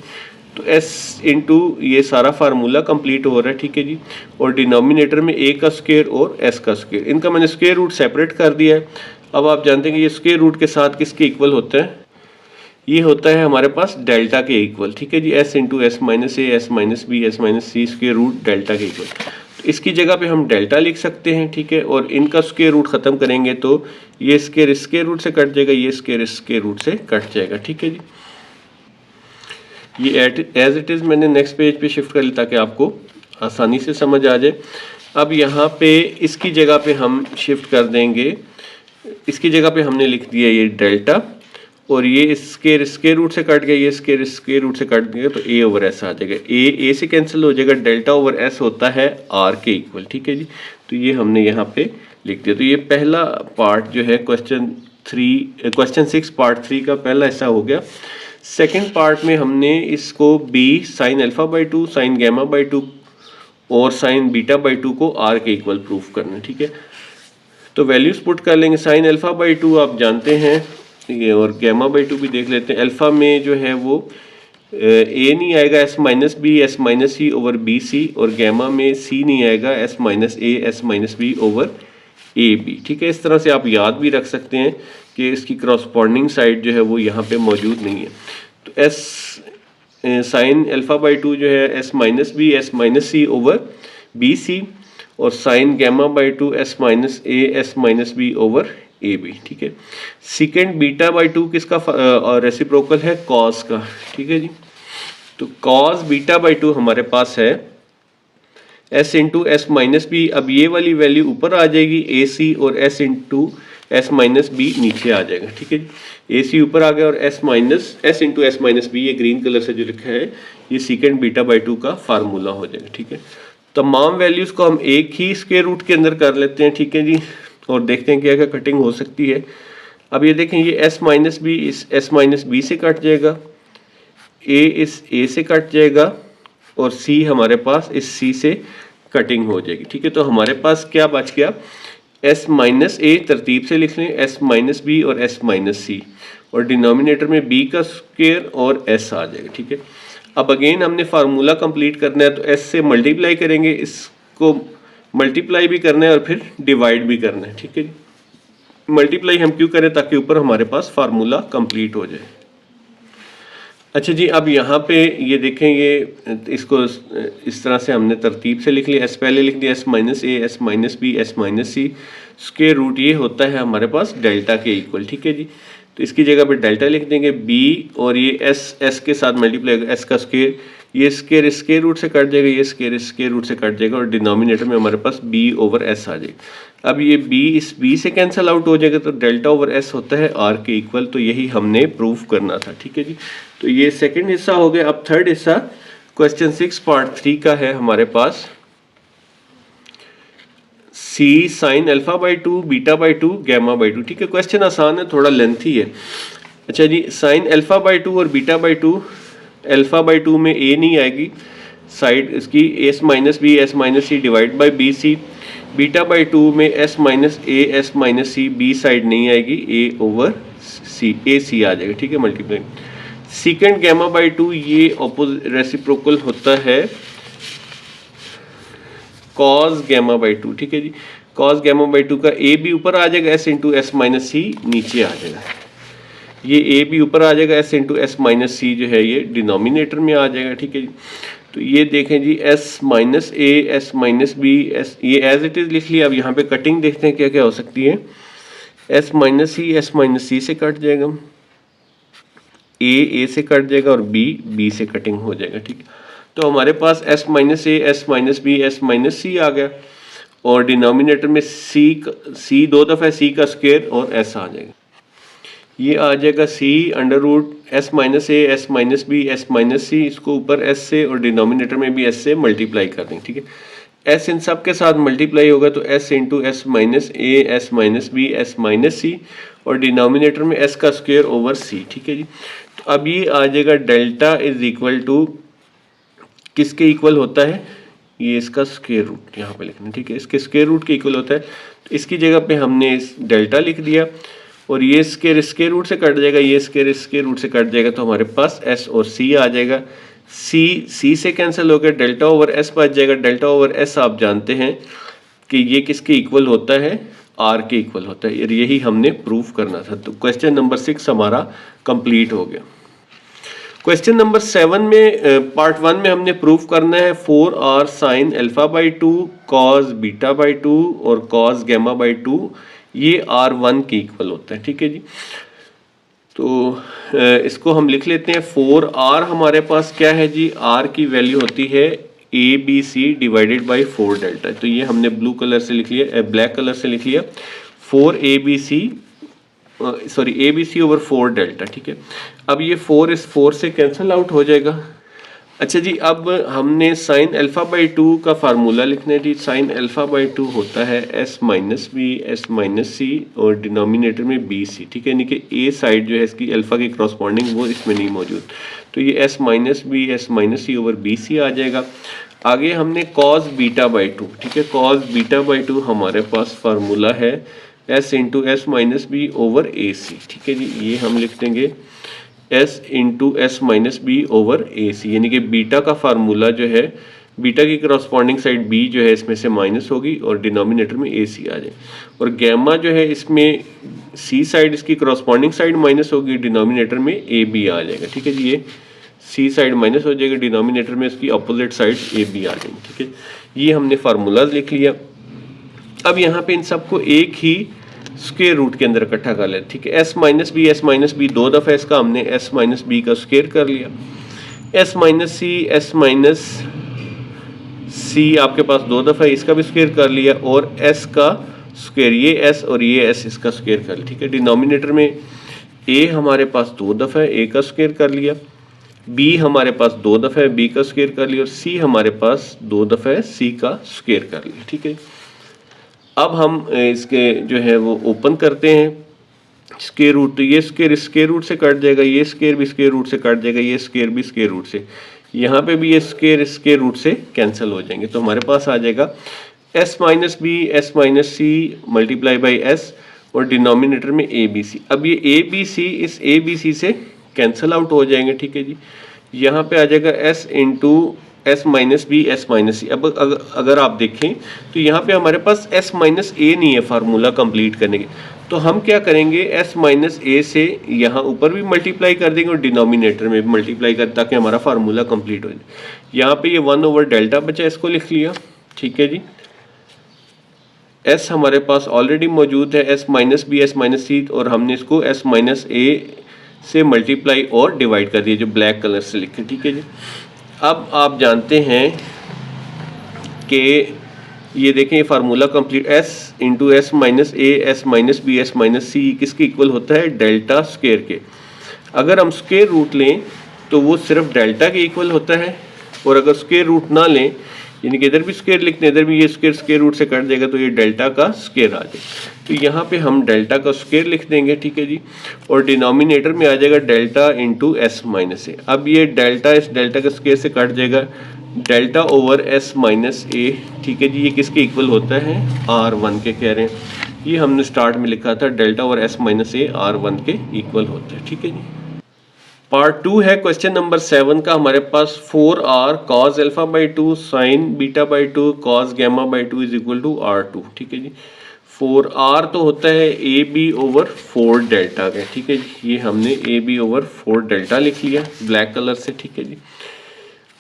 तो एस इंटू ये सारा फार्मूला कंप्लीट हो रहा है। ठीक है जी, और डिनोमिनेटर में ए का स्क्वायर और एस का स्क्वायर, इनका मैंने स्क्वायर रूट सेपरेट कर दिया है। अब आप जानते हैं कि ये स्क्वायर रूट के साथ किसके इक्वल होता है, ये होता है हमारे पास डेल्टा के इक्वल। ठीक है जी, S into S minus A, S minus B, S minus C, square root delta के इक्वल। तो इसकी जगह पे हम डेल्टा लिख सकते हैं। ठीक है, और इनका स्क्वायर रूट खत्म करेंगे तो ये स्क्वायर रूट से कट जाएगा, ये स्क्वायर रूट से कट जाएगा। ठीक है जी, ये एज इट इज़ मैंने नेक्स्ट पेज पे शिफ्ट कर लिया ताकि आपको आसानी से समझ आ जाए। अब यहाँ पे इसकी जगह पे हम शिफ्ट कर देंगे, इसकी जगह पे हमने लिख दिया ये डेल्टा, और ये स्क्वायर रूट से कट गया, ये स्क्वायर रूट से कट गया, तो ए ओवर एस आ जाएगा। ए से कैंसिल हो जाएगा, डेल्टा ओवर एस होता है आर के इक्वल। ठीक है जी, तो ये हमने यहाँ पे लिख दिया। तो ये पहला पार्ट जो है क्वेश्चन 6 पार्ट 3 का पहला हिस्सा हो गया। सेकेंड पार्ट में हमने इसको B sine alpha by 2, sine gamma by 2 और साइन बीटा बाई 2 को आर के इक्वल प्रूफ करना है। ठीक है, तो वैल्यूज पुट कर लेंगे। साइन अल्फा बाई 2 आप जानते हैं ये, और गैमा बाई 2 भी देख लेते हैं। अल्फा में जो है वो ए नहीं आएगा, S minus B, S minus C over B C, और गैमा में सी नहीं आएगा, S minus A, S minus B over A B. ठीक है, इस तरह से आप याद भी रख सकते हैं कि इसकी क्रॉसपॉन्डिंग साइड जो है वो यहाँ पे मौजूद नहीं है। तो एस साइन अल्फा बाई 2 जो है S minus B, S minus C over B C, और sine gamma by 2 S minus A, S minus B over A B. ठीक है, सेकेंड बीटा बाई 2 किसका रेसिप्रोकल है, कॉस का। ठीक है जी, तो कॉस बीटा बाई 2 हमारे पास है S into S minus B. अब ये वाली वैल्यू ऊपर आ जाएगी ए सी, और S into S minus B नीचे आ जाएगा। ठीक है जी, ए सी ऊपर आ गया और S into S minus B, ये ग्रीन कलर से जो लिखा है, ये सेकेंड बीटा बाई 2 का फार्मूला हो जाएगा। ठीक है, तमाम वैल्यूज को हम एक ही स्क्वायर रूट के अंदर कर लेते हैं। ठीक है जी, और देखते हैं क्या क्या कटिंग हो सकती है। अब ये देखें, ये एस माइनस बी इस एस माइनस बी से कट जाएगा, ए इस ए से कट जाएगा, और सी हमारे पास इस सी से कटिंग हो जाएगी। ठीक है, तो हमारे पास क्या बच गया, एस माइनस ए तरतीब से लिख लें, एस माइनस बी और एस माइनस सी, और डिनोमिनेटर में बी का स्क्वायर और एस आ जाएगा। ठीक है, अब अगेन हमने फार्मूला कंप्लीट करना है, तो एस से मल्टीप्लाई करेंगे, इसको मल्टीप्लाई भी करना है और फिर डिवाइड भी करना है। ठीक है, मल्टीप्लाई हम क्यों करें, ताकि ऊपर हमारे पास फार्मूला कंप्लीट हो जाए। अच्छा जी, अब यहाँ पे ये देखें, ये इसको इस तरह से हमने तरतीब से लिख लिया। एस पहले लिख दिया, S minus A, S minus B, S minus C, square root ये होता है हमारे पास डेल्टा के इक्वल। ठीक है जी, तो इसकी जगह पे डेल्टा लिख देंगे, बी और ये एस के साथ मल्टीप्लाई होगा, एस का स्क्वायर, ये स्क्वायर रूट से कट जाएगा, ये स्क्वायर रूट से कट जाएगा, और डिनोमिनेटर में हमारे पास बी ओवर एस आ जाएगा। अब ये बी इस बी से कैंसिल आउट हो जाएगा, तो डेल्टा ओवर एस होता है आर के इक्वल। तो यही हमने प्रूफ करना था। ठीक है जी, तो ये सेकेंड हिस्सा हो गया। अब थर्ड हिस्सा क्वेश्चन 6 पार्ट 3 का है हमारे पास, C sine alpha by 2, beta by 2, gamma by 2। ठीक है, क्वेश्चन आसान है, थोड़ा लेंथी है। अच्छा जी, साइन अल्फा बाई 2 और बीटा बाई 2, अल्फा बाई 2 में ए नहीं आएगी, साइड इसकी S minus B, S minus C divide by B C. Beta by 2 में S minus A, S minus C, B side नहीं आएगी, ए ओवर सी, ए सी आ जाएगा। ठीक है, मल्टीप्लाई। सेकेंड गैमा बाई 2 ये ऑपोजिट रेसिप्रोकल होता है कॉस गैमा बाई 2। ठीक है जी, कॉस गैमा बाई 2 का ए भी ऊपर आ जाएगा, एस इंटू एस माइनस सी नीचे आ जाएगा। ये ए भी ऊपर आ जाएगा, एस इंटू एस माइनस सी जो है ये डिनोमिनेटर में आ जाएगा। ठीक है जी, तो ये देखें जी, S minus A, S minus B, S, ये एज इट इज़ लिख लिया। अब यहाँ पे कटिंग देखते हैं क्या क्या हो सकती है। S minus C, S minus C से कट जाएगा, ए से कट जाएगा, और बी से कटिंग हो जाएगा। ठीक है, तो हमारे पास S minus A, S minus B, S minus C आ गया, और डिनोमिनेटर में सी दो दफ़ा सी का स्क्वायर और एस आ जाएगा। ये आ जाएगा C under root S minus A S minus B S minus C, इसको ऊपर एस से और डिनोमिनेटर में भी एस से मल्टीप्लाई कर देंगे, ठीक है। एस इन सब के साथ मल्टीप्लाई होगा तो S into S minus A S minus B S minus C और डिनोमिनेटर में एस का स्क्वायर ओवर सी, ठीक है जी। तो अब ये आ जाएगा डेल्टा इज इक्वल टू किसके इक्वल होता है, ये इसका स्क्वायर रूट यहाँ पे लिखना, ठीक है, इसके स्क्वायर रूट के इक्वल होता है। तो इसकी जगह पे हमने इस डेल्टा लिख दिया और ये स्क्वायर रूट से कट जाएगा, ये स्क्वायर रूट से कट जाएगा, तो हमारे पास एस और सी आ जाएगा। सी से कैंसिल हो गया, डेल्टा ओवर एस बच जाएगा। डेल्टा ओवर एस आप जानते हैं कि ये किसके इक्वल होता है, आर के इक्वल होता है, और यही हमने प्रूफ करना था। तो क्वेश्चन नंबर 6 हमारा कंप्लीट हो गया। क्वेश्चन नंबर 7 में पार्ट 1 में हमने प्रूफ करना है 4r sign alpha by 2 cos beta by 2 और कॉस गैमा बाई 2 ये r1 के इक्वल होता है, ठीक है जी। तो इसको हम लिख लेते हैं। 4r हमारे पास क्या है जी, r की वैल्यू होती है A B C divided by 4 delta. तो ये हमने ब्लू कलर से लिख लिया, ब्लैक कलर से लिख लिया 4 A B C over 4 delta, ठीक है। अब ये 4 इस 4 से कैंसिल आउट हो जाएगा। अच्छा जी, अब हमने साइन अल्फा बाई 2 का फार्मूला लिखना है जी। साइन अल्फा बाई 2 होता है S minus B S minus C और डिनोमिनेटर में बी सी, ठीक है। यानी कि ए साइड जो है इसकी अल्फा की करस्पॉन्डिंग वो इसमें नहीं मौजूद, तो ये S minus B S minus C over B C आ जाएगा। आगे हमने कॉस बीटा बाई 2, ठीक है, कॉस बीटा बाई 2 हमारे पास फार्मूला है S into S minus B over A C, ठीक है जी। ये हम लिख देंगे S into S minus B over A C, यानी कि बीटा का फार्मूला जो है, बीटा की करस्पॉन्डिंग साइड बी जो है इसमें से माइनस होगी और डिनोमिनेटर में ए सी आ जाए। और गैमा जो है इसमें सी साइड इसकी करस्पॉन्डिंग साइड माइनस होगी, डिनोमिनेटर में ए बी आ जाएगा, ठीक है जी। ये सी साइड माइनस हो जाएगी, डिनोमिनेटर में इसकी अपोजिट साइड ए बी आ जाएगी, ठीक है। ये हमने फार्मूला लिख लिया। अब यहाँ पे इन सबको एक ही स्क्वायर रूट के अंदर इकट्ठा कर लेते, ठीक है। एस माइनस बी 2 दफ़ा इसका हमने एस माइनस बी का स्क्वायर कर लिया। एस माइनस सी आपके पास 2 दफ़ा इसका भी स्क्वायर कर लिया और एस का स्क्वायर, ये एस और ये एस इसका स्क्वायर कर लिया, ठीक है। डिनोमिनेटर में ए हमारे पास 2 दफ़ा ए का स्क्वायर कर लिया, बी हमारे पास 2 दफ़ा बी का स्क्वायर कर लिया और सी हमारे पास 2 दफ़ा सी का स्क्वायर कर लिया, ठीक है। अब हम इसके जो है वो ओपन करते हैं स्क्वायर रूट, तो ये स्क्वायर रूट से कट जाएगा, ये स्क्वायर भी स्क्वायर रूट से कट जाएगा, ये स्क्वायर भी स्क्वायर रूट से, यहाँ पे भी ये स्क्वायर रूट से कैंसिल हो जाएंगे। तो हमारे पास आ जाएगा S minus B S minus C multiply by S और डिनोमिनेटर में ए बी सी। अब ये ए बी सी इस ए बी सी से कैंसिल आउट हो जाएंगे, ठीक है जी। यहाँ पे आ जाएगा S into S minus B S minus C. अब अगर आप देखें तो यहाँ पे हमारे पास एस माइनस ए नहीं है फार्मूला कंप्लीट करने के, तो हम क्या करेंगे एस माइनस ए से यहाँ ऊपर भी मल्टीप्लाई कर देंगे और डिनोमिनेटर में भी मल्टीप्लाई कर, ताकि हमारा फार्मूला कंप्लीट हो जाए। यहाँ पे ये 1 ओवर डेल्टा बचा, इसको लिख लिया, ठीक है जी। एस हमारे पास ऑलरेडी मौजूद है S minus B S minus C, और हमने इसको एस माइनस ए से मल्टीप्लाई और डिवाइड कर दिया जो ब्लैक कलर से लिखे, ठीक है जी। अब आप जानते हैं कि ये देखें ये formula complete, S into S minus A S minus B S minus C किसके इक्वल होता है, डेल्टा स्क्वायर के। अगर हम स्क्वायर रूट लें तो वो सिर्फ डेल्टा के इक्वल होता है, और अगर स्क्वायर रूट ना लें, यानी कि इधर भी स्क्वायर लिखते हैं, इधर भी ये स्क्वायर रूट से कट जाएगा, तो ये डेल्टा का स्क्वायर आ जाएगा। तो यहाँ पे हम डेल्टा का स्क्वायर लिख देंगे, ठीक है जी, और डिनोमिनेटर में आ जाएगा डेल्टा इंटू एस माइनस ए। अब ये डेल्टा इस डेल्टा का स्क्वायर से कट जाएगा, delta over S minus A, ठीक है जी। ये किसके इक्वल होता है, R1 के कह रहे हैं। ये हमने स्टार्ट में लिखा था डेल्टा ओवर एस माइनस ए R1 के इक्वल होता है, ठीक है जी। पार्ट 2 है क्वेश्चन नंबर 7 का हमारे पास 4r cos alpha by 2 sine beta by 2 cos gamma by 2 is equal to R2, ठीक है जी। 4r तो होता है ए बी ओवर 4 डेल्टा का, ठीक है जी। ये हमने ए बी ओवर 4 डेल्टा लिख लिया ब्लैक कलर से, ठीक है जी।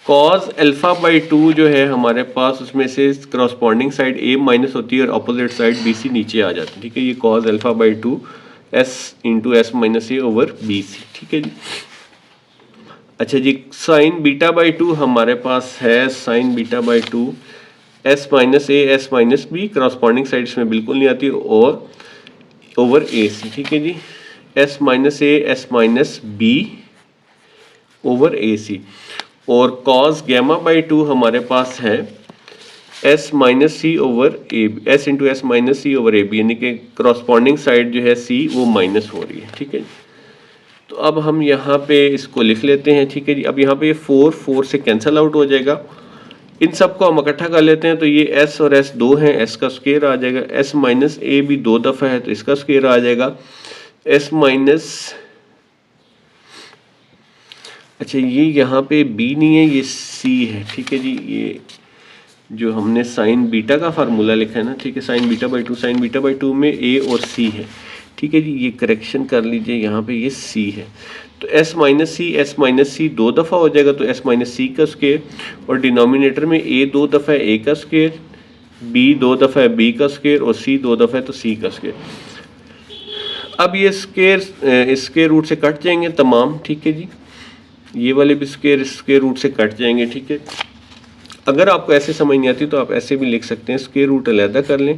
cos अल्फा बाई 2 जो है हमारे पास उसमें से करस्पॉन्डिंग साइड a माइनस होती है और अपोजिट साइड बी सी नीचे आ जाती है, ठीक है। ये cos alpha by 2 s into S minus A over B C, ठीक है जी। अच्छा जी, साइन बीटा बाई 2 हमारे पास है sine beta by 2 S minus A S minus B, corresponding side इसमें बिल्कुल नहीं आती, और ओवर ए सी, ठीक है जी। S minus A S minus B over A C, और कॉस गैमा बाई 2 हमारे पास है S minus C over A, S into S minus C over A B, यानी कि क्रॉसपॉन्डिंग साइड जो है सी वो माइनस हो रही है। ठीक है, तो अब हम यहाँ पे इसको लिख लेते हैं। ठीक है जी, अब यहाँ पे ये 4 से कैंसिल आउट हो जाएगा। इन सबको हम इकट्ठा कर लेते हैं, तो ये s और s 2 हैं, s का स्क्वायर आ जाएगा। s माइनस ए भी 2 दफ़ा है तो इसका स्क्वायर आ जाएगा। s माइनस, अच्छा ये यहाँ पे b नहीं है, ये c है। ठीक है जी, ये जो हमने साइन बीटा का फार्मूला लिखा है ना, ठीक है, sine beta by 2, sine beta by 2 में a और c है। ठीक है जी, ये करेक्शन कर लीजिए, यहाँ पे ये c है, तो s माइनस सी 2 दफ़ा हो जाएगा, तो s माइनस सी का स्क्वायर, और डिनोमिनेटर में a 2 दफ़ा है a का स्क्वायर, b 2 दफ़ा है b का स्क्वायर, और c 2 दफ़ा है तो c का स्क्वायर। अब ये स्क्वायर इसके रूट से कट जाएंगे तमाम। ठीक है जी, ये वाले भी स्क्वायर इसके रूट से कट जाएंगे। ठीक है, अगर आपको ऐसे समझ नहीं आती तो आप ऐसे भी लिख सकते हैं, स्क्वायर रूट अलहदा कर लें,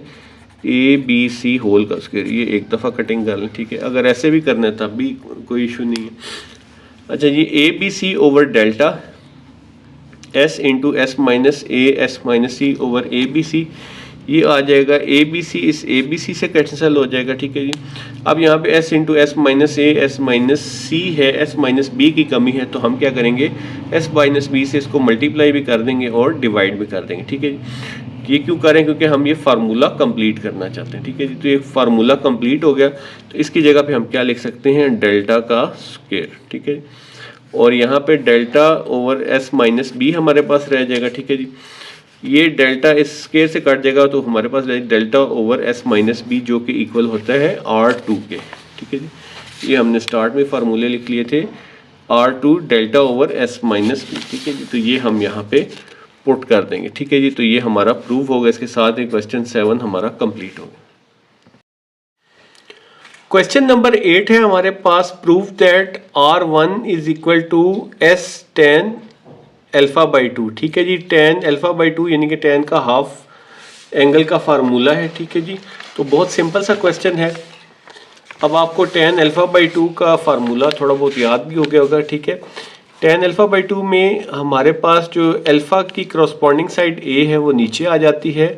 ए बी सी होल का स्क्वायर, ये एक दफ़ा कटिंग कर लें। ठीक है, अगर ऐसे भी करना है तब भी कोई इशू नहीं है। अच्छा, ये A B C over delta S into S minus A S minus C over A B C, ये आ जाएगा ए बी सी, इस ए बी सी से कैंसिल हो जाएगा। ठीक है जी, अब यहाँ पे S into S minus A S minus C है, एस माइनस बी की कमी है, तो हम क्या करेंगे, एस माइनस बी से इसको मल्टीप्लाई भी कर देंगे और डिवाइड भी कर देंगे। ठीक है जी, ये क्यों करें, क्योंकि हम ये फार्मूला कंप्लीट करना चाहते हैं। ठीक है जी, तो ये फार्मूला कंप्लीट हो गया, तो इसकी जगह पे हम क्या लिख सकते हैं, डेल्टा का स्क्वायर। ठीक है, और यहाँ पे delta over S minus B हमारे पास रह जाएगा। ठीक है जी, ये डेल्टा इस स्क्वायर से कट जाएगा, तो हमारे पास delta over S minus B जो कि इक्वल होता है R2 के। ठीक है जी, ये हमने स्टार्ट में फार्मूले लिख लिए थे, R2 delta over S minus B. ठीक है जी, तो ये हम यहाँ पे पुट कर देंगे। ठीक है जी, तो ये हमारा प्रूव होगा, इसके साथ ही क्वेश्चन 7 हमारा कंप्लीट होगा। क्वेश्चन नंबर 8 है हमारे पास, prove that R1 is equal to S tan alpha by 2। ठीक है जी, tan अल्फा बाई 2 यानी कि tan का हाफ एंगल का फार्मूला है। ठीक है जी, तो बहुत सिंपल सा क्वेश्चन है। अब आपको tan अल्फा बाई 2 का फार्मूला थोड़ा बहुत याद भी हो गया होगा। ठीक है, tan अल्फा बाई 2 में हमारे पास जो अल्फा की क्रॉसपॉन्डिंग साइड A है वो नीचे आ जाती है,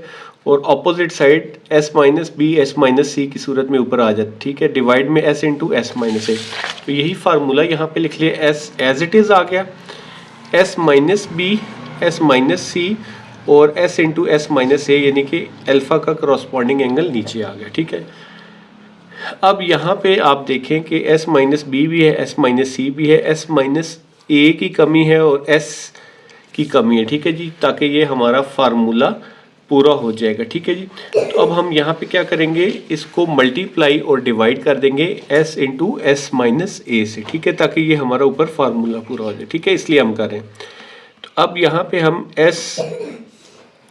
और opposite side S minus B S minus C की सूरत में ऊपर आ जाती। ठीक है, डिवाइड में S into S minus A, तो यही फार्मूला यहाँ पे लिख लिया, S एज इट इज़ आ गया, S minus B S minus C और S into S minus A, यानी कि अल्फा का क्रॉसपॉन्डिंग एंगल नीचे आ गया। ठीक है, अब यहाँ पे आप देखें कि S माइनस बी भी है, S माइनस सी भी है, S माइनस ए की कमी है और S की कमी है। ठीक है जी, ताकि ये हमारा फार्मूला पूरा हो जाएगा। ठीक है जी, तो अब हम यहाँ पे क्या करेंगे, इसको मल्टीप्लाई और डिवाइड कर देंगे S इंटू एस माइनस ए से। ठीक है, ताकि ये हमारा ऊपर फार्मूला पूरा हो जाए। ठीक है, इसलिए हम करें, तो अब यहाँ पे हम S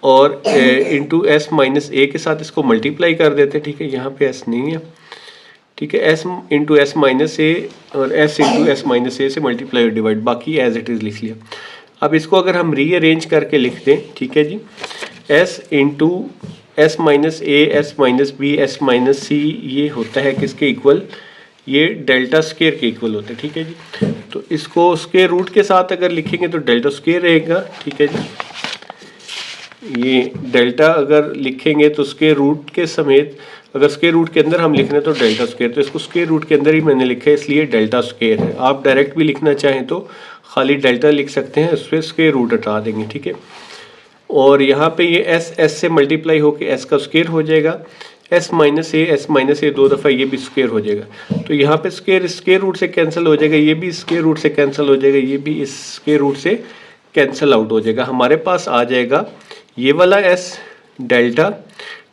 और इंटू एस माइनस ए के साथ इसको मल्टीप्लाई कर देते हैं। ठीक है, यहाँ पे S नहीं है। ठीक है, S into S minus A और S इंटू एस माइनस ए से मल्टीप्लाई और डिवाइड, बाकी एज इट इज़ लिख लिया। अब इसको अगर हम रीअरेंज करके लिख दें, ठीक है जी, S into S minus A S minus B S minus C, ये होता है किसके इक्वल, ये डेल्टा स्क्वायर के इक्वल होता है। ठीक है जी, तो इसको स्क्वायर रूट के साथ अगर लिखेंगे तो डेल्टा स्क्वायर रहेगा। ठीक है जी, ये डेल्टा अगर लिखेंगे तो स्क्वायर रूट के समेत, अगर स्क्वायर रूट के अंदर हम लिख रहे हैं तो डेल्टा स्क्वायर, तो इसको स्क्वायर रूट के अंदर ही मैंने लिखा है, इसलिए डेल्टा स्क्वायर है। आप डायरेक्ट भी लिखना चाहें तो खाली डेल्टा लिख सकते हैं, उस पर स्क्वायर रूट हटा देंगे। ठीक है, और यहाँ पे ये S से मल्टीप्लाई होके S का स्क्वायर हो जाएगा, S माइनस ए 2 दफ़ा ये भी स्क्वायर हो जाएगा, तो यहाँ पे स्क्वायर रूट से कैंसिल हो जाएगा, ये भी स्क्वायर रूट से कैंसिल हो जाएगा, ये भी इस स्क्वायर रूट से कैंसिल आउट हो जाएगा। हमारे पास आ जाएगा ये वाला S डेल्टा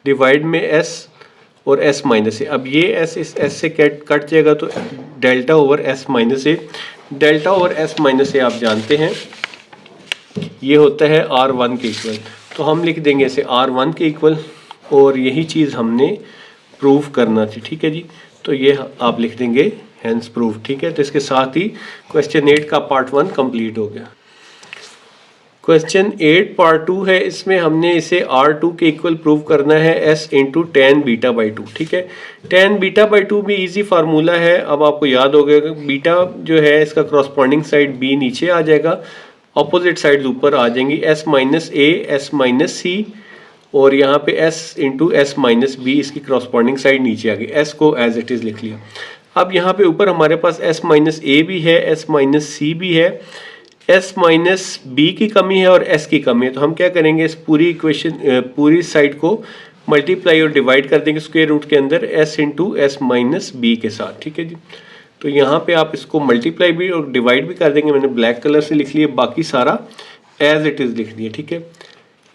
डिवाइड में S और S माइनस ए। अब ये S इस S से कट जाएगा, तो डेल्टा ओवर S माइनस ए, डेल्टा ओवर S माइनस ए आप जानते हैं ये होता है R1 के इक्वल, तो हम लिख देंगे इसे R1 के इक्वल, और यही चीज़ हमने प्रूव करना थी। ठीक है जी, तो ये आप लिख देंगे हैंस प्रूव। ठीक है, तो इसके साथ ही क्वेश्चन 8 का पार्ट 1 कंप्लीट हो गया। क्वेश्चन 8 पार्ट 2 है। इसमें हमने इसे R2 के इक्वल प्रूव करना है S into ten beta by two. ठीक है, टेन बीटा बाई टू भी इजी फार्मूला है। अब आपको याद हो गया बीटा जो है इसका करस्पॉन्डिंग साइड B नीचे आ जाएगा, ऑपोजिट साइड ऊपर आ जाएंगी, S minus A S minus C, और यहाँ पे S into S minus B, इसकी करस्पॉन्डिंग साइड नीचे आ गई। S को एज इट इज़ लिख लिया। अब यहाँ पे ऊपर हमारे पास S माइनस A भी है, S माइनस C भी है, S माइनस बी की कमी है और S की कमी है। तो हम क्या करेंगे, इस पूरी इक्वेशन पूरी साइड को मल्टीप्लाई और डिवाइड कर देंगे स्क्वायर रूट के अंदर S into S minus B के साथ। ठीक है जी, तो यहाँ पे आप इसको मल्टीप्लाई भी और डिवाइड भी कर देंगे। मैंने ब्लैक कलर से लिख लिया, बाकी सारा एज इट इज़ लिख दिया। ठीक है,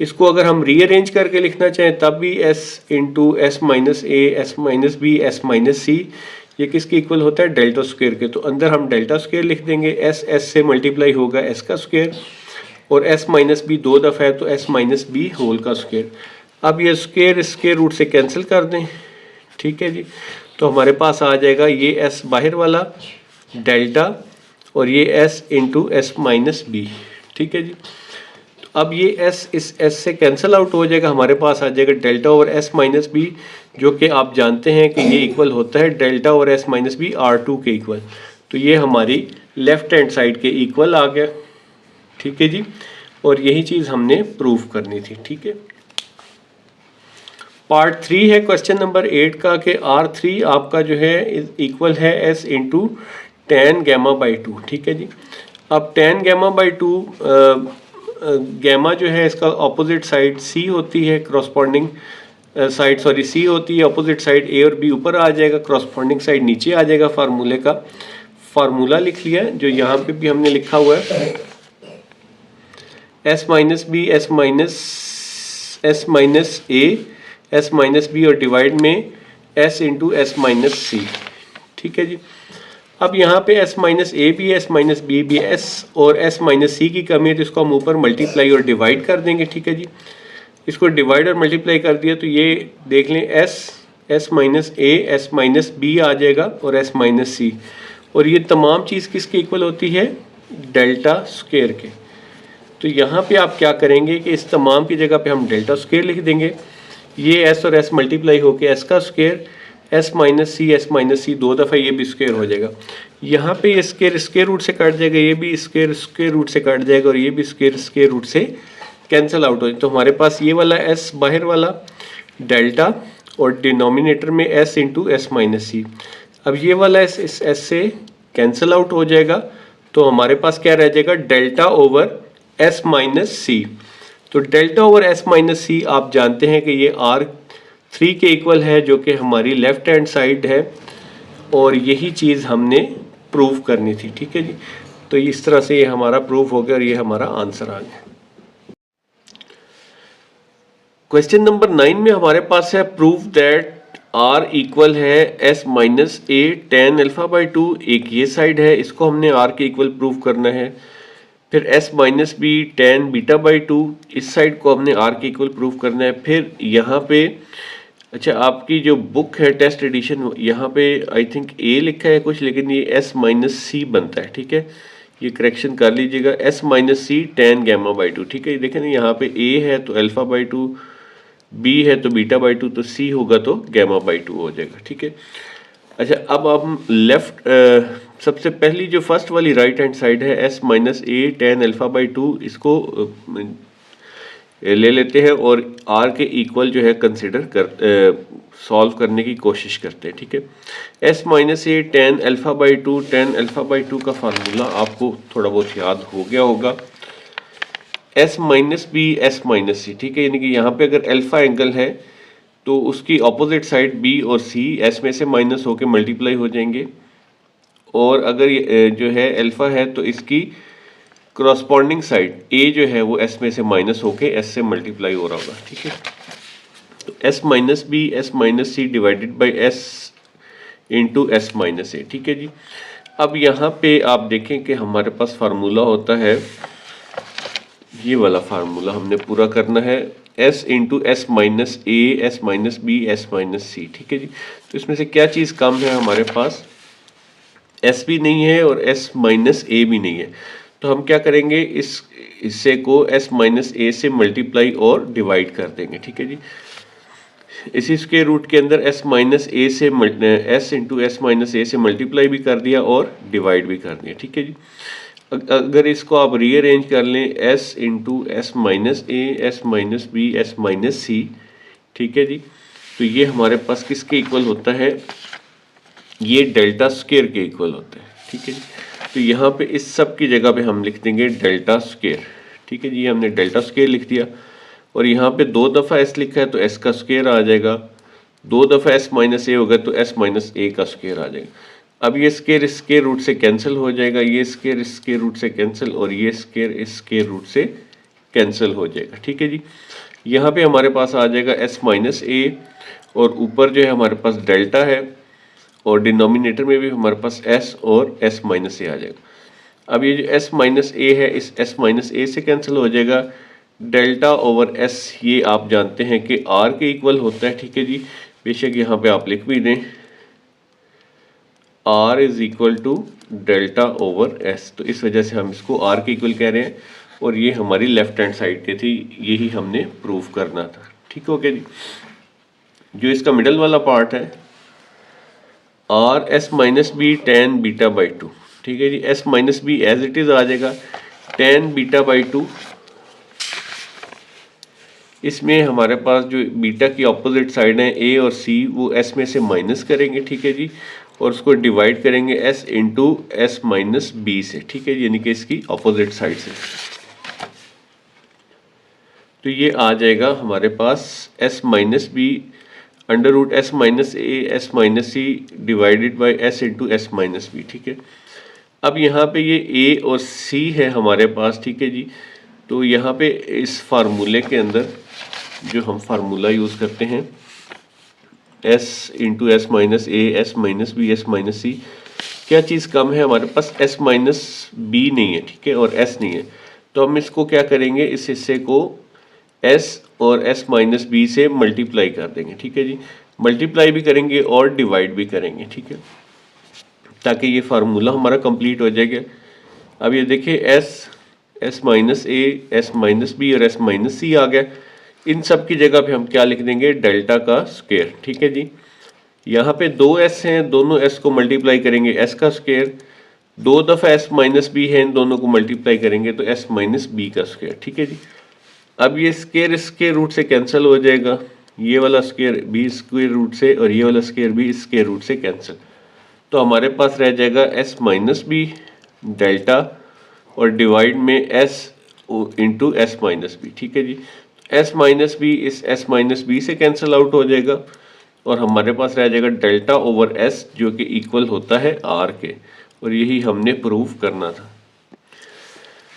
इसको अगर हम रीअरेंज करके लिखना चाहें तब भी S into S minus A S minus B S minus C, ये किसके इक्वल होता है, डेल्टा स्क्वायर के। तो अंदर हम डेल्टा स्क्वायर लिख देंगे, S S से मल्टीप्लाई होगा S का स्क्वायर, और S माइनस बी दो दफ़ा है तो S माइनस बी होल का स्क्वायर। अब ये स्क्वायर स्क्वायर रूट से कैंसिल कर दें। ठीक है जी, तो हमारे पास आ जाएगा ये S बाहर वाला डेल्टा और ये S into S minus B. ठीक है जी, तो अब ये S इस S से कैंसिल आउट हो जाएगा, हमारे पास आ जाएगा delta over S minus B, जो कि आप जानते हैं कि ये इक्वल होता है डेल्टा और S माइनस बी R2 के इक्वल। तो ये हमारी लेफ्ट हैंड साइड के इक्वल आ गया। ठीक है जी, और यही चीज़ हमने प्रूव करनी थी। ठीक है, पार्ट 3 है क्वेश्चन नंबर 8 का कि R3 आपका जो है इक्वल है S into tan gamma by two. ठीक है जी, अब tan gamma by two, gamma जो है इसका ऑपोजिट साइड C होती है, करस्पॉन्डिंग साइड सॉरी C होती है, अपोजिट साइड A और B ऊपर आ जाएगा, करस्पॉन्डिंग साइड नीचे आ जाएगा। फार्मूले का फार्मूला लिख लिया जो यहाँ पे भी हमने लिखा हुआ है, S minus B S minus A S minus B और डिवाइड में S into S minus C. ठीक है जी, अब यहाँ पे S माइनस ए भी है, S माइनस बी भी है, S और S माइनस सी की कमी है, तो इसको हम ऊपर मल्टीप्लाई और डिवाइड कर देंगे। ठीक है जी, इसको डिवाइड और मल्टीप्लाई कर दिया तो ये देख लें S माइनस ए S माइनस बी आ जाएगा और S माइनस सी, और ये तमाम चीज़ किसके इक्वल होती है, डेल्टा स्क्वायर के। तो यहाँ पे आप क्या करेंगे कि इस तमाम की जगह पे हम डेल्टा स्क्वायर लिख देंगे। ये S और S मल्टीप्लाई होके S का स्क्वायर, S माइनस सी दो दफ़ा ये भी स्क्वायर हो जाएगा। यहाँ पे ये स्क्वायर स्क्वायर रूट से कट जाएगा, ये भी स्क्वायर स्क्वायर रूट से कट जाएगा, और ये भी स्क्वायर स्क्वायर रूट से कैंसिल आउट हो जाए। तो हमारे पास ये वाला S बाहर वाला डेल्टा और डिनोमिनेटर में S into S minus C. अब ये वाला S इस S से कैंसिल आउट हो जाएगा, तो हमारे पास क्या रह जाएगा, डेल्टा ओवर S माइनस सी। तो delta over S minus C आप जानते हैं कि ये R3 के इक्वल है, जो कि हमारी लेफ्ट हैंड साइड है, और यही चीज़ हमने प्रूव करनी थी। ठीक है जी, तो इस तरह से ये हमारा प्रूफ हो गया और ये हमारा आंसर आ गया। क्वेश्चन नंबर 9 में हमारे पास है प्रूफ दैट R इक्वल है S minus A tan alpha by to. एक ये साइड है, इसको हमने R के इक्वल प्रूव करना है। फिर S minus B tan beta by two, इस साइड को हमने R के इक्वल प्रूव करना है। फिर यहाँ पे अच्छा, आपकी जो बुक है टेस्ट एडिशन, यहाँ पे आई थिंक A लिखा है कुछ, लेकिन ये S माइनस सी बनता है। ठीक है, ये करेक्शन कर लीजिएगा, S minus C ten gamma by two. ठीक है, देखें ना, यहाँ पे A है तो अल्फा बाई टू, B है तो बीटा बाई टू, तो C होगा तो गैमा बाई टू हो जाएगा। ठीक है, अच्छा अब हम लेफ्ट सबसे पहली जो फर्स्ट वाली राइट हैंड साइड है S minus A tan alpha by to, इसको ले लेते हैं और R के इक्वल जो है कंसिडर कर सॉल्व करने की कोशिश करते हैं। ठीक है, S minus A tan alpha by two, tan alpha by two का फार्मूला आपको थोड़ा बहुत याद हो गया होगा, S minus B S minus C. ठीक है, यानी कि यहाँ पे अगर अल्फा एंगल है तो उसकी ऑपोजिट साइड B और C S में से माइनस होके मल्टीप्लाई हो जाएंगे, और अगर जो है अल्फा है तो इसकी करस्पॉन्डिंग साइड A जो है वो S में से माइनस होके S से मल्टीप्लाई हो रहा होगा। ठीक है, तो S minus B S minus C divided by S into S minus A. ठीक है जी, अब यहाँ पे आप देखें कि हमारे पास फार्मूला होता है, ये वाला फार्मूला हमने पूरा करना है, S into S minus A S minus B S minus C. ठीक है जी, तो इसमें से क्या चीज़ कम है, हमारे पास S भी नहीं है और S माइनस ए भी नहीं है, तो हम क्या करेंगे, इस हिस्से को s माइनस ए से मल्टीप्लाई और डिवाइड कर देंगे, ठीक है जी। इसी स्क्वायर रूट के अंदर s माइनस ए से s इंटू एस माइनस ए से मल्टीप्लाई भी कर दिया और डिवाइड भी कर दिया, ठीक है जी। अगर इसको आप रीअरेंज कर लें, s into S minus A, S minus B, S minus C, ठीक है जी, तो ये हमारे पास किसके इक्वल होता है, ये डेल्टा स्क्वायर के इक्वल होता है, ठीक है जी। तो यहाँ पे इस सब की जगह पे हम लिख देंगे डेल्टा स्क्वायर, ठीक है जी। हमने डेल्टा स्क्वायर लिख दिया और यहाँ पे 2 दफ़ा s लिखा है तो s का स्क्वायर आ जाएगा, 2 दफ़ा s माइनस ए होगा तो s माइनस ए का स्क्वायर आ जाएगा। अब ये स्क्वायर इस स्क्वायर रूट से कैंसिल हो जाएगा, ये स्क्वायर इस स्क्वायर रूट से कैंसिल और ये स्क्वायर इस स्क्वायर रूट से कैंसिल हो जाएगा, ठीक है जी। यहाँ पे हमारे पास आ जाएगा s माइनस ए और ऊपर जो है हमारे पास डेल्टा है और डिनोमिनेटर में भी हमारे पास s और s माइनस ए आ जाएगा। अब ये जो s माइनस ए है इस s माइनस ए से कैंसिल हो जाएगा, डेल्टा ओवर s ये आप जानते हैं कि r के इक्वल होता है, ठीक है जी। बेशक यहाँ पे आप लिख भी दें r is equal to delta over s, तो इस वजह से हम इसको r के इक्वल कह रहे हैं और ये हमारी लेफ्ट हैंड साइड पे थी, यही हमने प्रूव करना था, ठीक हो गया जी। जो इसका मिडल वाला पार्ट है r s minus B tan beta by two, ठीक है जी। s minus B as it is आ जाएगा टेन बीटा बाई टू, इसमें हमारे पास जो बीटा की ऑपोजिट साइड है a और c वो s में से माइनस करेंगे, ठीक है जी, और उसको डिवाइड करेंगे s into S minus B से, ठीक है जी, यानी कि इसकी ऑपोजिट साइड से। तो ये आ जाएगा हमारे पास s minus B under root S minus A S minus C divided by s into S minus B, ठीक है। अब यहाँ पे ये a और c है हमारे पास, ठीक है जी। तो यहाँ पे इस फार्मूले के अंदर जो हम फार्मूला यूज़ करते हैं s into S minus A, S minus B, S minus C, क्या चीज़ कम है हमारे पास, s माइनस बी नहीं है, ठीक है, और s नहीं है। तो हम इसको क्या करेंगे, इस हिस्से को s और s माइनस बी से मल्टीप्लाई कर देंगे, ठीक है जी। मल्टीप्लाई भी करेंगे और डिवाइड भी करेंगे, ठीक है, ताकि ये फार्मूला हमारा कंप्लीट हो जाएगा। अब ये देखिए s minus A, S minus B और s माइनस सी आ गया। इन सब की जगह पे हम क्या लिख देंगे, डेल्टा का स्क्वायर, ठीक है जी। यहाँ पे 2s हैं, दोनों s को मल्टीप्लाई करेंगे s का स्क्वायर, 2 दफ़ा s माइनस बी है, इन दोनों को मल्टीप्लाई करेंगे तो s माइनस बी का स्क्वायर, ठीक है जी। अब ये स्क्वायर इसके रूट से कैंसिल हो जाएगा, ये वाला स्क्वायर भी स्क्वायर रूट से और ये वाला स्क्वायर भी स्क्वायर रूट से कैंसिल, तो हमारे पास रह जाएगा s माइनस बी डेल्टा और डिवाइड में s into S minus B, ठीक है जी। s माइनस बी इस s माइनस बी से कैंसिल आउट हो जाएगा और हमारे पास रह जाएगा डेल्टा ओवर s जो कि इक्वल होता है r के, और यही हमने प्रूव करना था।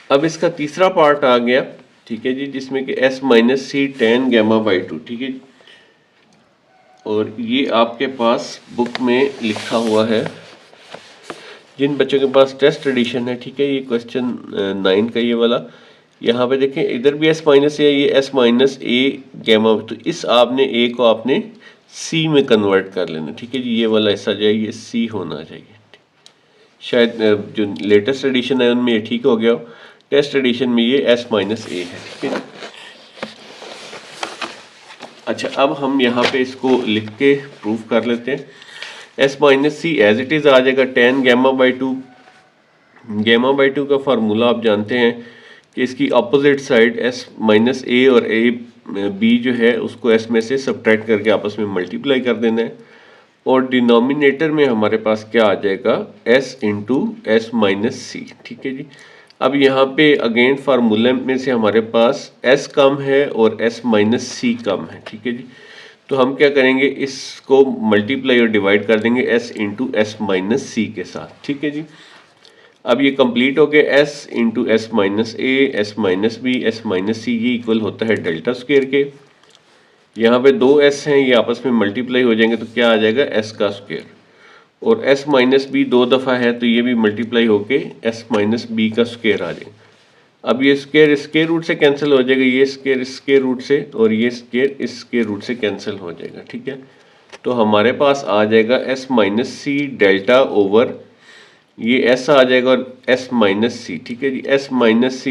अब इसका तीसरा पार्ट आ गया, ठीक है जी, जिसमें कि s minus C ten gamma by two, ठीक है जी, और ये आपके पास बुक में लिखा हुआ है। जिन बच्चों के पास टेस्ट एडिशन है, ठीक है, ये क्वेश्चन 9 का ये वाला, यहाँ पे देखें इधर भी s माइनस ए, ये s माइनस ए गैमा, तो इस आपने a को आपने c में कन्वर्ट कर लेना, ठीक है जी। ये वाला हिस्सा जो है ये c होना चाहिए, शायद जो लेटेस्ट एडिशन है उनमें ये ठीक हो गया हो, टेस्ट एडिशन में ये s माइनस ए है, ठीक है। अच्छा, अब हम यहाँ पे इसको लिख के प्रूफ कर लेते हैं। s minus C as it is आ जाएगा tan gamma by two. Gamma by two का फार्मूला आप जानते हैं कि इसकी opposite side s minus A और a b जो है उसको s में से सब्ट्रैक्ट करके आपस में मल्टीप्लाई कर देना है, और डिनोमिनेटर में हमारे पास क्या आ जाएगा, s into S minus C, ठीक है जी। अब यहाँ पे अगेन फार्मूले में से हमारे पास s कम है और s माइनस सी कम है, ठीक है जी। तो हम क्या करेंगे, इसको मल्टीप्लाई और डिवाइड कर देंगे s इंटू एस माइनस सी के साथ, ठीक है जी। अब ये कंप्लीट हो गया, s into S minus A, S minus B, S minus C, ये इक्वल होता है डेल्टा स्क्वायर के। यहाँ पे 2s हैं, ये आपस में मल्टीप्लाई हो जाएंगे तो क्या आ जाएगा, s का स्क्वायर, और s माइनस बी 2 दफ़ा है तो ये भी मल्टीप्लाई होके s माइनस बी का स्क्वायर आ जाएगा। अब ये स्क्वायर स्क्वायर रूट से कैंसिल हो जाएगा, ये स्क्वायर स्क्वायर रूट से और ये स्क्वायर इस स्क्वायर रूट से कैंसिल हो जाएगा, ठीक है। तो हमारे पास आ जाएगा s minus C delta over ये एस आ जाएगा और एस माइनस सी, ठीक है जी। एस माइनस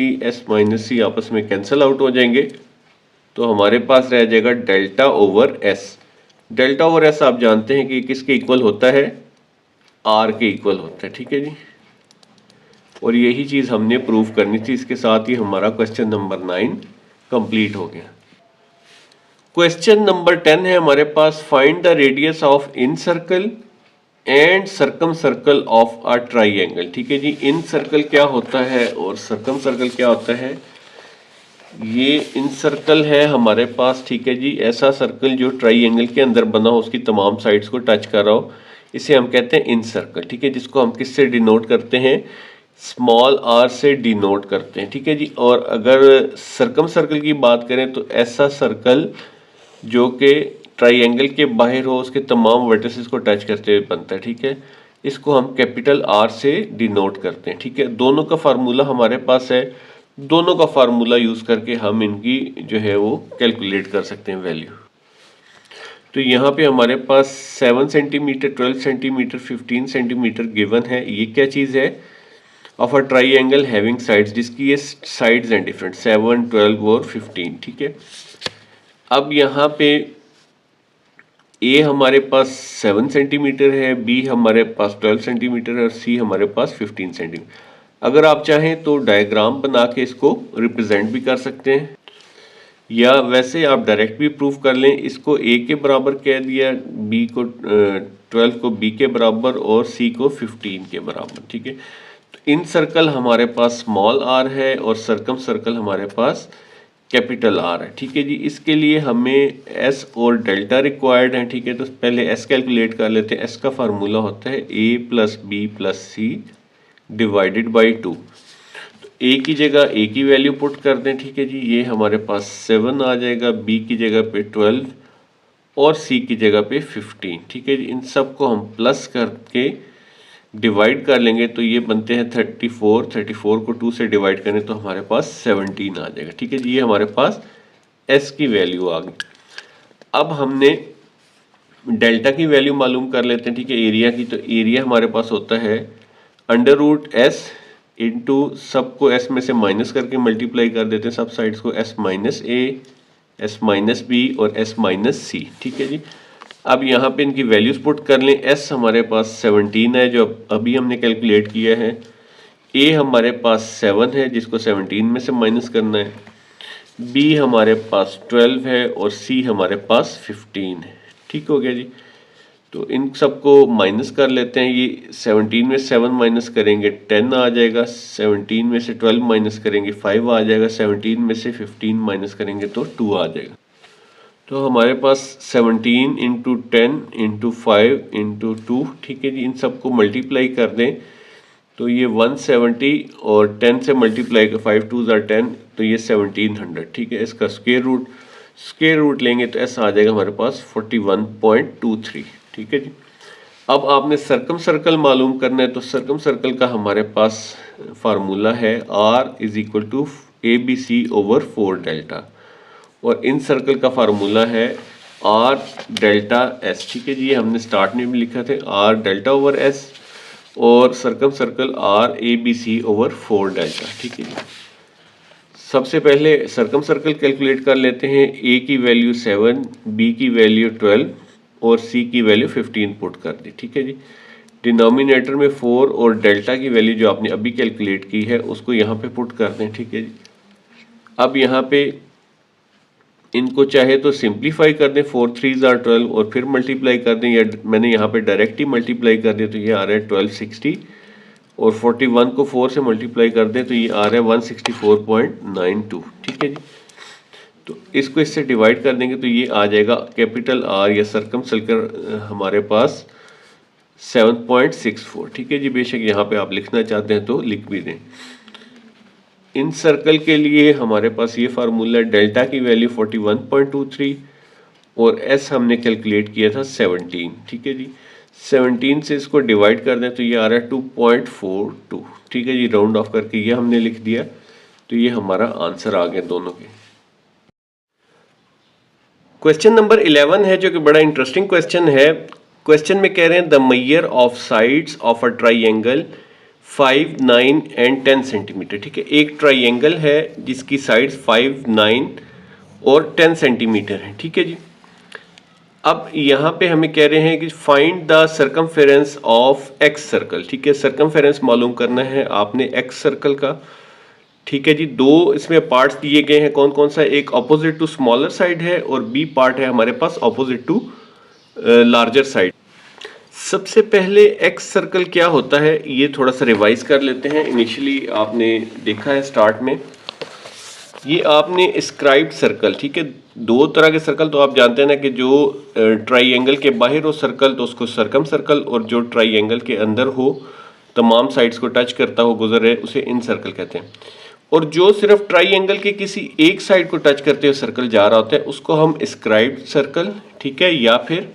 सी आपस में कैंसिल आउट हो जाएंगे, तो हमारे पास रह जाएगा delta over S. Delta over S आप जानते हैं कि किसके इक्वल होता है, आर के इक्वल होता है, ठीक है जी। और यही चीज़ हमने प्रूव करनी थी। इसके साथ ही हमारा क्वेश्चन नंबर 9 कंप्लीट हो गया। क्वेश्चन नंबर 10 है हमारे पास, find the radius of incircle and circumcircle of a triangle. ठीक है जी, इन सर्कल क्या होता है और सर्कम सर्कल क्या होता है। ये इन सर्कल है हमारे पास, ठीक है जी, ऐसा सर्कल जो ट्राइंगल के अंदर बना हो, उसकी तमाम साइड्स को टच कर रहा हो, इसे हम कहते हैं इन सर्कल, ठीक है, जिसको हम किससे डिनोट करते हैं, स्मॉल आर से डिनोट करते हैं, ठीक है जी। और अगर सर्कम सर्कल की बात करें तो ऐसा सर्कल जो कि ट्राइंगल के बाहर हो, उसके तमाम वर्टिसेस को टच करते हुए बनता है, ठीक है। इसको हम कैपिटल आर से डिनोट करते हैं, ठीक है। दोनों का फार्मूला हमारे पास है, दोनों का फार्मूला यूज करके हम इनकी जो है वो कैलकुलेट कर सकते हैं वैल्यू। तो यहाँ पे हमारे पास 7 सेंटीमीटर, 12 सेंटीमीटर, 15 सेंटीमीटर गिवन है। ये क्या चीज़ है, of a triangle having sides, जिसकी ये साइड्स हैं डिफरेंट, 7, 12 और 15, ठीक है। अब यहाँ पे ए हमारे पास 7 सेंटीमीटर है, बी हमारे पास 12 सेंटीमीटर है और सी हमारे पास 15 सेंटीमीटर। अगर आप चाहें तो डायग्राम बना के इसको रिप्रेजेंट भी कर सकते हैं, या वैसे आप डायरेक्ट भी प्रूव कर लें। इसको ए के बराबर कह दिया, बी को 12 को बी के बराबर और सी को 15 के बराबर, ठीक है। तो इन सर्कल हमारे पास स्मॉल आर है और सर्कम सर्कल हमारे पास कैपिटल आर है, ठीक है जी। इसके लिए हमें एस और डेल्टा रिक्वायर्ड है, ठीक है। तो पहले एस कैलकुलेट कर लेते हैं। एस का फार्मूला होता है A plus B plus C divided by 2। तो ए की जगह ए की वैल्यू पुट कर दें, ठीक है जी। ये हमारे पास 7 आ जाएगा, बी की जगह पे 12 और सी की जगह पे 15, ठीक है जी। इन सब को हम प्लस करके डिवाइड कर लेंगे तो ये बनते हैं 34। 34 को 2 से डिवाइड करें तो हमारे पास 17 आ जाएगा, ठीक है जी। ये हमारे पास एस की वैल्यू आ गई। अब हमने डेल्टा की वैल्यू मालूम कर लेते हैं, ठीक है, एरिया की। तो एरिया हमारे पास होता है अंडर रूट एस इंटू, सबको एस में से माइनस करके मल्टीप्लाई कर देते हैं सब साइड्स को, S minus A, S minus B और एस माइनस सी, ठीक है जी। अब यहाँ पे इनकी वैल्यूज पुट कर लें। एस हमारे पास 17 है जो अभी हमने कैलकुलेट किया है, ए हमारे पास 7 है जिसको 17 में से माइनस करना है, बी हमारे पास 12 है और सी हमारे पास 15 है, ठीक हो गया जी। तो इन सबको माइनस कर लेते हैं। ये 17 में 7 माइनस करेंगे 10 आ जाएगा, 17 में से 12 माइनस करेंगे 5 आ जाएगा, 17 में से 15 माइनस करेंगे तो 2 आ जाएगा। तो हमारे पास 17 इंटू 10 इंटू 5 इंटू 2, ठीक है जी। इन सबको मल्टीप्लाई कर दें तो ये 170 और 10 से मल्टीप्लाई कर 5 2 ज़ार 10 तो ये 1700, ठीक है। इसका स्क्वायर रूट लेंगे तो ऐसा आ जाएगा हमारे पास 41.23, ठीक है जी। अब आपने सर्कम सर्कल मालूम करना है, तो सर्कम सर्कल का हमारे पास फार्मूला है R is equal to A B C over 4 delta, और इन सर्कल का फार्मूला है आर डेल्टा एस, ठीक है जी। ये हमने स्टार्ट में भी लिखा था, आर डेल्टा ओवर एस और circumcircle R A B C over 4 delta, ठीक है जी। सबसे पहले सर्कम सर्कल कैलकुलेट कर लेते हैं। ए की वैल्यू 7, बी की वैल्यू 12 और सी की वैल्यू 15 पुट कर दी, ठीक है जी। डिनोमिनेटर में 4 और डेल्टा की वैल्यू जो आपने अभी कैलकुलेट की है उसको यहाँ पे पुट कर दें, ठीक है जी। अब यहाँ पे इनको चाहे तो सिंप्लीफाई कर दें, 4 3 ज़ार 12 और फिर मल्टीप्लाई कर दें, या मैंने यहाँ पे डायरेक्ट ही मल्टीप्लाई कर दिया तो ये आ रहा है 1260 और 41 को 4 से मल्टीप्लाई कर दें तो ये आ रहा है 164.92, ठीक है जी। तो इसको इससे डिवाइड कर देंगे तो ये आ जाएगा कैपिटल आर या सर्कम सर्कल हमारे पास 7.64, ठीक है जी। बेशक यहाँ पे आप लिखना चाहते हैं तो लिख भी दें। इन सर्कल के लिए हमारे पास ये फार्मूला, डेल्टा की वैल्यू 41.23 और एस हमने कैलकुलेट किया था 17, ठीक है जी। 17 से इसको डिवाइड कर दें तो ये आ रहा है 2.42, ठीक है जी। राउंड ऑफ करके ये हमने लिख दिया, तो ये हमारा आंसर आ गया दोनों के। क्वेश्चन नंबर 11 है जो कि बड़ा इंटरेस्टिंग क्वेश्चन है। क्वेश्चन में कह रहे हैं the measure of sides of a triangle 5, 9 and 10 centimetre. ठीक है, एक ट्राइंगल है जिसकी साइड्स 5, 9 और 10 सेंटीमीटर है। ठीक है जी। अब यहाँ पे हमें कह रहे हैं कि find the circumference of x circle. ठीक है, सर्कमफेरेंस मालूम करना है आपने एक्स सर्कल का। ठीक है जी, दो इसमें पार्ट्स दिए गए हैं, कौन कौन सा, एक ऑपोजिट टू स्मॉलर साइड है और बी पार्ट है हमारे पास ऑपोजिट टू लार्जर साइड। सबसे पहले एक्स सर्कल क्या होता है ये थोड़ा सा रिवाइज कर लेते हैं। इनिशियली आपने देखा है स्टार्ट में, ये आपने स्क्राइब्ड सर्कल। ठीक है, दो तरह के सर्कल तो आप जानते हैं ना कि जो ट्राइंगल के बाहर हो सर्कल तो उसको सर्कम सर्कल, और जो ट्राइंगल के अंदर हो तमाम साइड्स को टच करता हो गुजर रहे उसे इन सर्कल कहते हैं। और जो सिर्फ ट्राइंगल के किसी एक साइड को टच करते हुए सर्कल जा रहा होता है उसको हम स्क्राइब्ड सर्कल, ठीक है, या फिर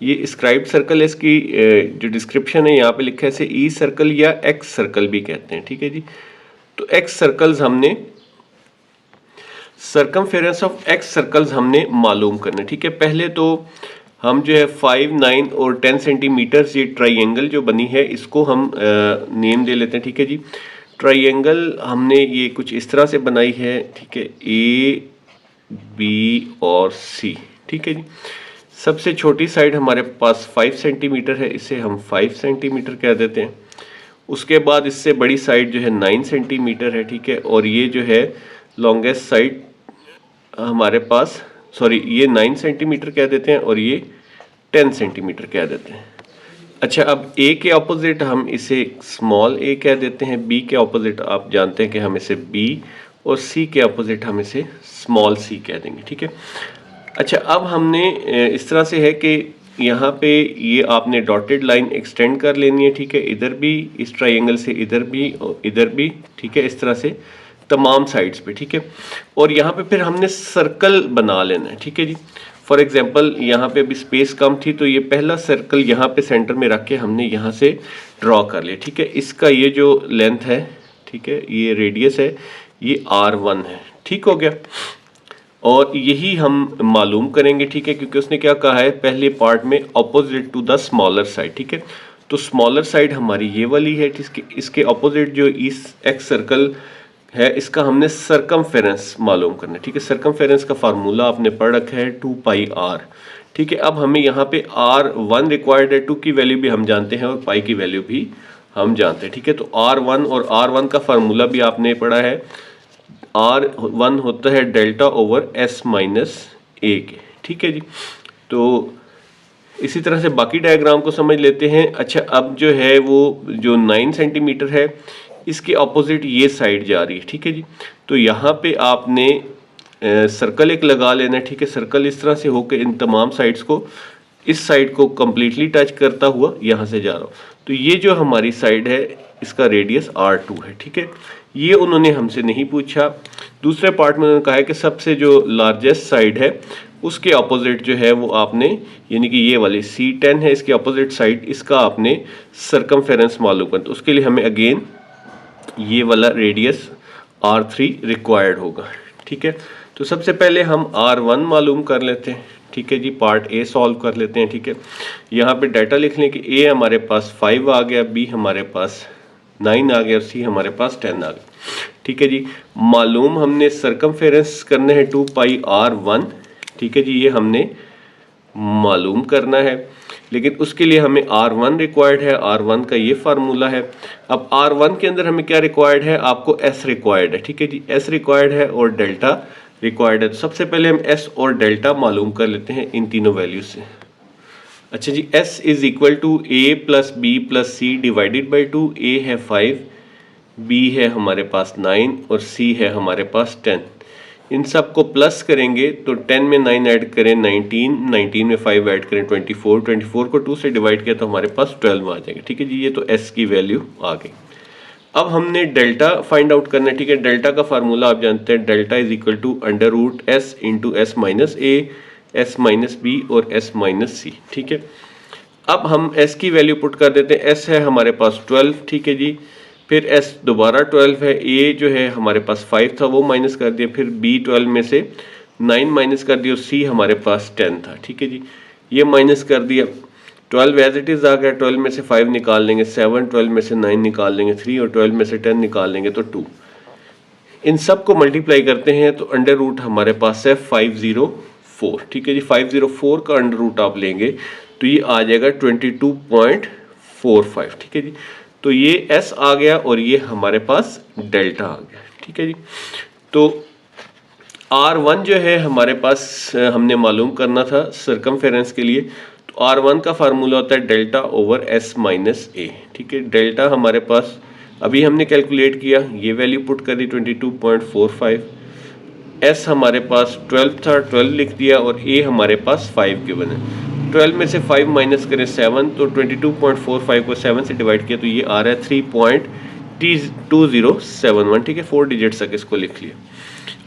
ये स्क्राइब्ड सर्कल, इसकी जो डिस्क्रिप्शन है यहाँ पे लिखा है इसे ई सर्कल या एक्स सर्कल भी कहते हैं। ठीक है जी, तो एक्स सर्कल्स हमने सर्कमफेरेंस ऑफ एक्स सर्कल्स हमने मालूम करना। ठीक है, पहले तो हम जो है 5, 9 और 10 सेंटीमीटर ये ट्राइंगल जो बनी है इसको हम नेम दे लेते हैं। ठीक है जी, ट्राइंगल हमने ये कुछ इस तरह से बनाई है। ठीक है, ए, बी और सी। ठीक है जी, सबसे छोटी साइड हमारे पास 5 सेंटीमीटर है, इसे हम 5 सेंटीमीटर कह देते हैं। उसके बाद इससे बड़ी साइड जो है 9 सेंटीमीटर है। ठीक है, और ये जो है लॉन्गेस्ट साइड हमारे पास, सॉरी, ये 9 सेंटीमीटर कह देते हैं और ये 10 सेंटीमीटर कह देते हैं। अच्छा, अब ए के ऑपोजिट हम इसे स्मॉल ए कह देते हैं, बी के ऑपोजिट आप जानते हैं कि हम इसे बी, और सी के ऑपोजिट हम इसे स्मॉल सी कह देंगे। ठीक है, अच्छा, अब हमने इस तरह से है कि यहाँ पे ये आपने डॉटेड लाइन एक्सटेंड कर लेनी है। ठीक है, इधर भी इस ट्राइंगल से इधर भी और इधर भी। ठीक है, इस तरह से तमाम साइड्स पे। ठीक है, और यहाँ पे फिर हमने सर्कल बना लेना है। ठीक है जी, फॉर एग्जांपल यहाँ पे अभी स्पेस कम थी तो ये पहला सर्कल यहाँ पे सेंटर में रख के हमने यहाँ से ड्रॉ कर लिया। ठीक है, इसका ये जो लेंथ है, ठीक है, ये रेडियस है, ये R1 है। ठीक हो गया, और यही हम मालूम करेंगे। ठीक है, क्योंकि उसने क्या कहा है पहले पार्ट में, opposite to the smaller side. ठीक है, तो स्मॉलर साइड हमारी ये वाली है, इसके ऑपोजिट जो इस एक्स सर्कल है इसका हमने सर्कमफेरेंस मालूम करना है। ठीक है, सर्कमफेरेंस का फार्मूला आपने पढ़ रखा है 2πr। ठीक है, अब हमें यहाँ पे R1 रिक्वायर्ड है, 2 की वैल्यू भी हम जानते हैं और पाई की वैल्यू भी हम जानते हैं। ठीक है, तो R1 और R1 का फार्मूला भी आपने पढ़ा है, R1 होता है डेल्टा ओवर S माइनस ए के। ठीक है जी, तो इसी तरह से बाकी डायग्राम को समझ लेते हैं। अच्छा, अब जो है वो जो 9 सेंटीमीटर है इसके ऑपोजिट ये साइड जा रही है। ठीक है जी, तो यहाँ पे आपने सर्कल एक लगा लेना है। ठीक है, सर्कल इस तरह से होकर इन तमाम साइड्स को, इस साइड को कम्प्लीटली टच करता हुआ यहाँ से जा रहा हूँ। तो ये जो हमारी साइड है इसका रेडियस R2 है। ठीक है, ये उन्होंने हमसे नहीं पूछा। दूसरे पार्ट में उन्होंने कहा है कि सबसे जो लार्जेस्ट साइड है उसके ऑपोजिट जो है वो आपने, यानी कि ये वाली C10 है, इसके ऑपोजिट साइड, इसका आपने सर्कमफेरेंस मालूम करना। तो उसके लिए हमें अगेन ये वाला रेडियस R3 रिक्वायर्ड होगा। ठीक है, तो सबसे पहले हम R1 मालूम कर लेते हैं। ठीक है जी, पार्ट ए सॉल्व कर लेते हैं। ठीक है, यहाँ पे डाटा लिख लें कि ए हमारे पास 5 आ गया, बी हमारे पास 9 आ गया और सी हमारे पास 10 आ गया। ठीक है जी, मालूम हमने सर्कमफेरेंस करना है 2πr1। ठीक है जी, ये हमने मालूम करना है, लेकिन उसके लिए हमें R1 रिक्वायर्ड है। R1 का ये फार्मूला है। अब R1 के अंदर हमें क्या रिक्वायर्ड है, आपको S रिक्वायर्ड है। ठीक है जी, S रिक्वायर्ड है और डेल्टा रिक्वायर्ड है। तो सबसे पहले हम S और डेल्टा मालूम कर लेते हैं इन तीनों वैल्यू से। अच्छा जी, S is equal to A plus B plus C divided by 2। A है 5, B है हमारे पास 9 और C है हमारे पास 10। इन सब को प्लस करेंगे तो 10 में 9 ऐड करें 19, 19 में 5 ऐड करें 24, 24 को 2 से डिवाइड किया तो हमारे पास 12 आ जाएंगे। ठीक है जी, ये तो S की वैल्यू आ गई। अब हमने डेल्टा फाइंड आउट करना है। ठीक है, डेल्टा का फार्मूला आप जानते हैं, delta is equal to under root S into S minus A, S minus B और S माइनस C। ठीक है, अब हम S की वैल्यू पुट कर देते हैं। S है हमारे पास 12। ठीक है जी, फिर S दोबारा 12 है, A जो है हमारे पास 5 था वो माइनस कर दिया, फिर B 12 में से 9 माइनस कर दिया और C हमारे पास 10 था। ठीक है जी, ये माइनस कर दिया। 12 एज इट इज़ आ गया, 12 में से 5 निकाल लेंगे 7, 12 में से 9 निकाल लेंगे 3 और 12 में से 10 निकाल लेंगे तो 2। इन सब को मल्टीप्लाई करते हैं तो अंडर रूट हमारे पास है 504। ठीक है जी, 504 का अंडर रूट आप लेंगे तो ये आ जाएगा 22.45। ठीक है जी, तो ये एस आ गया और ये हमारे पास डेल्टा आ गया। ठीक है जी, तो R1 जो है हमारे पास हमने मालूम करना था सर्कमफेरेंस के लिए, तो R1 का फार्मूला होता है delta over S minus A. ठीक है, डेल्टा हमारे पास अभी हमने कैलकुलेट किया, ये वैल्यू पुट कर दी 22.45, S हमारे पास 12 था 12 लिख दिया और A हमारे पास 5 गिवन है। 12 में से 5 माइनस करें 7 तो 22.45 को 7 से डिवाइड किया तो ये आ रहा है 3.2071। ठीक है, 4 डिजिट्स तक इसको लिख लिया।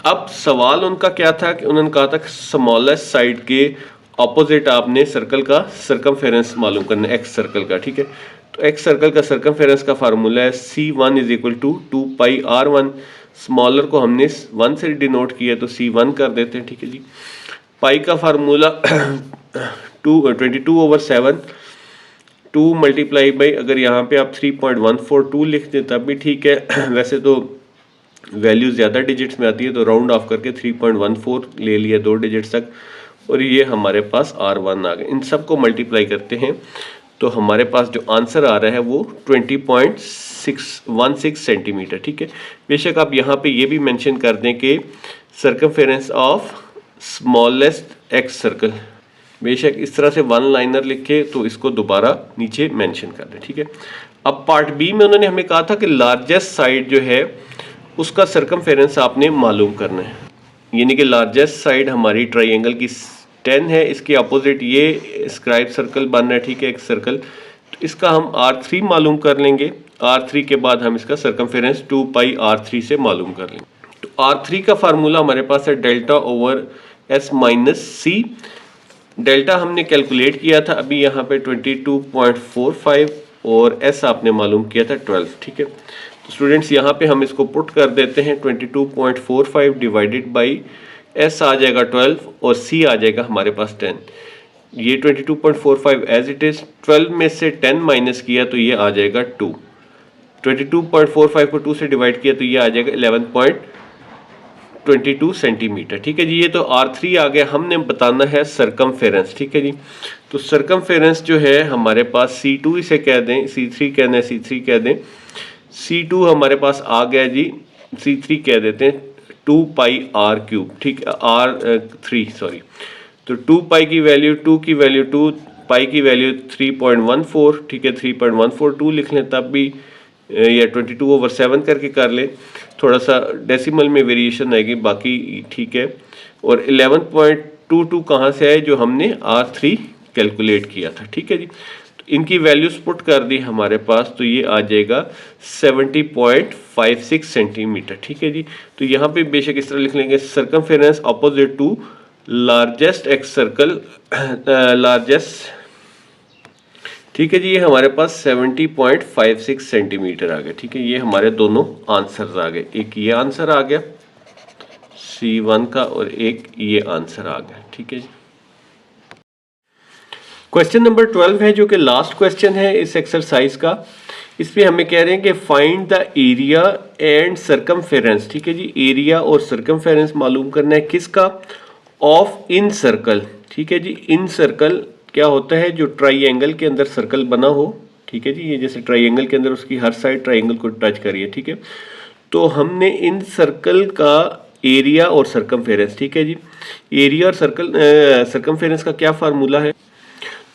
अब सवाल उनका क्या था कि उन्होंने कहा था स्मॉलेस्ट साइड के ऑपोजिट आपने सर्कल का सर्कमफेरेंस मालूम करना है, एक्स सर्कल का। ठीक है, तो एक्स सर्कल का सर्कमफेरेंस का फार्मूला है C1 is equal to 2πr1। Smaller को हमने 1 से डिनोट किया तो C1 कर देते हैं। ठीक है जी, पाई का फार्मूला 22/7, 2 मल्टीप्लाई बाई, अगर यहाँ पे आप 3.142 लिख दें तब भी ठीक है, वैसे तो वैल्यू ज़्यादा डिजिट्स में आती है तो राउंड ऑफ करके 3.14 ले लिया 2 डिजिट्स तक, और ये हमारे पास R1 आ गया। इन सब को मल्टीप्लाई करते हैं तो हमारे पास जो आंसर आ रहा है वो 20.616 सेंटीमीटर। ठीक है, बेशक आप यहाँ पे ये भी मेंशन कर दें कि circumference of smallest x circle, बेशक इस तरह से वन लाइनर लिखे तो इसको दोबारा नीचे मेंशन कर दें। ठीक है, अब पार्ट बी में उन्होंने हमें कहा था कि लार्जेस्ट साइड जो है उसका सर्कमफेरेंस आपने मालूम करना है, यानी कि लार्जेस्ट साइड हमारी ट्राइंगल की 10 है, इसके अपोजिट ये स्क्राइब सर्कल बन रहा है। ठीक है, एक सर्कल, तो इसका हम R3 मालूम कर लेंगे। R3 के बाद हम इसका सर्कमफेरेंस 2πr3 से मालूम कर लेंगे। तो R3 का फार्मूला हमारे पास है delta over S minus C. Delta हमने कैलकुलेट किया था अभी यहाँ पे 22.45 और S आपने मालूम किया था 12। ठीक है, तो स्टूडेंट्स यहाँ पे हम इसको पुट कर देते हैं 22.45 डिवाइडेड बाई S आ जाएगा 12 और C आ जाएगा हमारे पास 10। ये 22.45 एज इट इज़, 12 में से 10 माइनस किया तो ये आ जाएगा 2। 22.45 को 2 से डिवाइड किया तो ये आ जाएगा 11.22 सेंटीमीटर। ठीक है जी, ये तो R3 आ गया। हमने बताना है सर्कमफेरेंस। ठीक है जी, तो सर्कमफेरेंस जो है हमारे पास C2 इसे कह दें, C3 कहना है C3 कह दें, C2 हमारे पास आ गया जी, C3 कह देते हैं 2πr3। ठीक है, R3 सॉरी, तो 2 की वैल्यू 2 की वैल्यू 2, पाई की वैल्यू 3.14। ठीक है, 3.142 लिख लें तब भी, या 22/7 करके कर लें, थोड़ा सा डेसिमल में वेरिएशन आएगी, बाकी ठीक है। और 11.22 कहाँ से आए, जो हमने R3 कैलकुलेट किया था। ठीक है जी, तो इनकी वैल्यूज पुट कर दी हमारे पास तो ये आ जाएगा 70.56 सेंटीमीटर। ठीक है जी, तो यहाँ पे बेशक इस तरह लिख लेंगे circumference opposite to largest excircle, largest. ठीक है जी, ये हमारे पास 70.56 सेंटीमीटर आ गया। ठीक है, ये हमारे दोनों आंसर आ गए, एक ये आंसर आ गया C1 का और एक ये आंसर आ गया। ठीक है जी, क्वेश्चन नंबर 12 है जो कि लास्ट क्वेश्चन है इस एक्सरसाइज का। इसमें हमें कह रहे हैं कि find the area and circumference. ठीक है जी, एरिया और सर्कमफेरेंस मालूम करना है किसका, ऑफ इन सर्कल। ठीक है जी, इन सर्कल क्या होता है, जो ट्राइंगल के अंदर सर्कल बना हो। ठीक है जी, ये जैसे ट्राइंगल के अंदर उसकी हर साइड ट्राइंगल को टच करिए। ठीक है, तो हमने इन सर्कल का एरिया और सर्कमफेरेंस। ठीक है जी, एरिया और सर्कमफेरेंस का क्या फार्मूला है,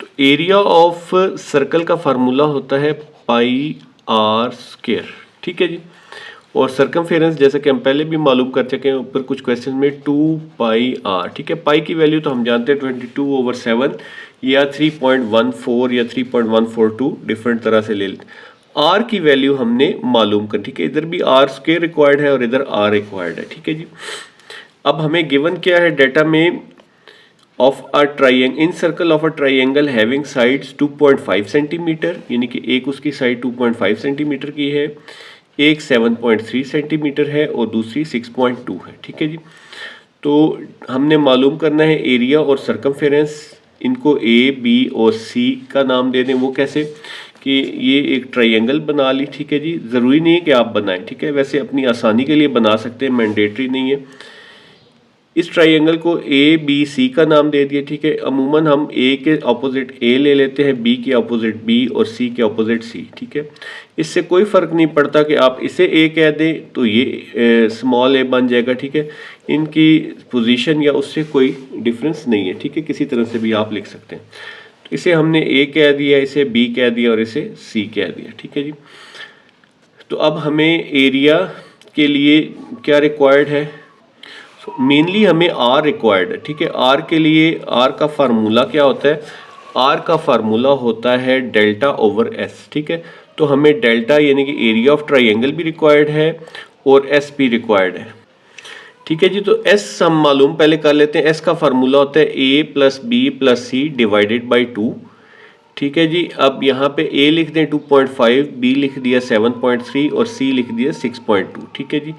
तो एरिया ऑफ सर्कल का फार्मूला होता है πr²। ठीक है जी, और सर्कमफेरेंस जैसे कि हम पहले भी मालूम कर चुके हैं ऊपर कुछ क्वेश्चन में 2πr। ठीक है, पाई की वैल्यू तो हम जानते हैं 22/7 या 3.14 या 3.142, डिफरेंट तरह से ले लेते। आर की वैल्यू हमने मालूम कर, ठीक है, इधर भी R² रिक्वायर्ड है और इधर R रिक्वायर्ड है। ठीक है जी, अब हमें गिवन क्या है डाटा में, of a triangle in circle of a triangle having sides 2.5 centimetre, यानी कि एक उसकी साइड 2.5 सेंटीमीटर की है, एक 7.3 सेंटीमीटर है और दूसरी 6.2 है। ठीक है जी, तो हमने मालूम करना है एरिया और सर्कमफेरेंस इनको ए, बी और सी का नाम दे दें। वो कैसे कि ये एक ट्रायंगल बना ली, ठीक है जी। ज़रूरी नहीं है कि आप बनाएं, ठीक है, वैसे अपनी आसानी के लिए बना सकते हैं, मैंडेटरी नहीं है। इस ट्रायंगल को ए, बी, सी का नाम दे दिया, ठीक है। अमूमन हम ए के अपोजिट ए ले लेते हैं, बी के अपोजिट बी और सी के अपोजिट सी, ठीक है। इससे कोई फ़र्क नहीं पड़ता कि आप इसे ए कह दें तो ये स्मॉल ए बन जाएगा, ठीक है। इनकी पोजीशन या उससे कोई डिफरेंस नहीं है, ठीक है, किसी तरह से भी आप लिख सकते हैं। तो इसे हमने ए कह दिया, इसे बी कह दिया और इसे सी कह दिया, ठीक है जी। तो अब हमें एरिया के लिए क्या रिक्वायर्ड है? मेनली हमें आर रिक्वायर्ड है, ठीक है। आर के लिए आर का फार्मूला क्या होता है? आर का फार्मूला होता है डेल्टा ओवर एस, ठीक है। तो हमें डेल्टा यानी कि एरिया ऑफ ट्रायंगल भी रिक्वायर्ड है और एस भी रिक्वायर्ड है, ठीक है जी। तो एस हम मालूम पहले कर लेते हैं। एस का फार्मूला होता है A plus B plus C divided by 2, ठीक है जी। अब यहाँ पे ए लिख दें 2.5, बी लिख दिया 7.3 और सी लिख दिया 6.2, ठीक है जी।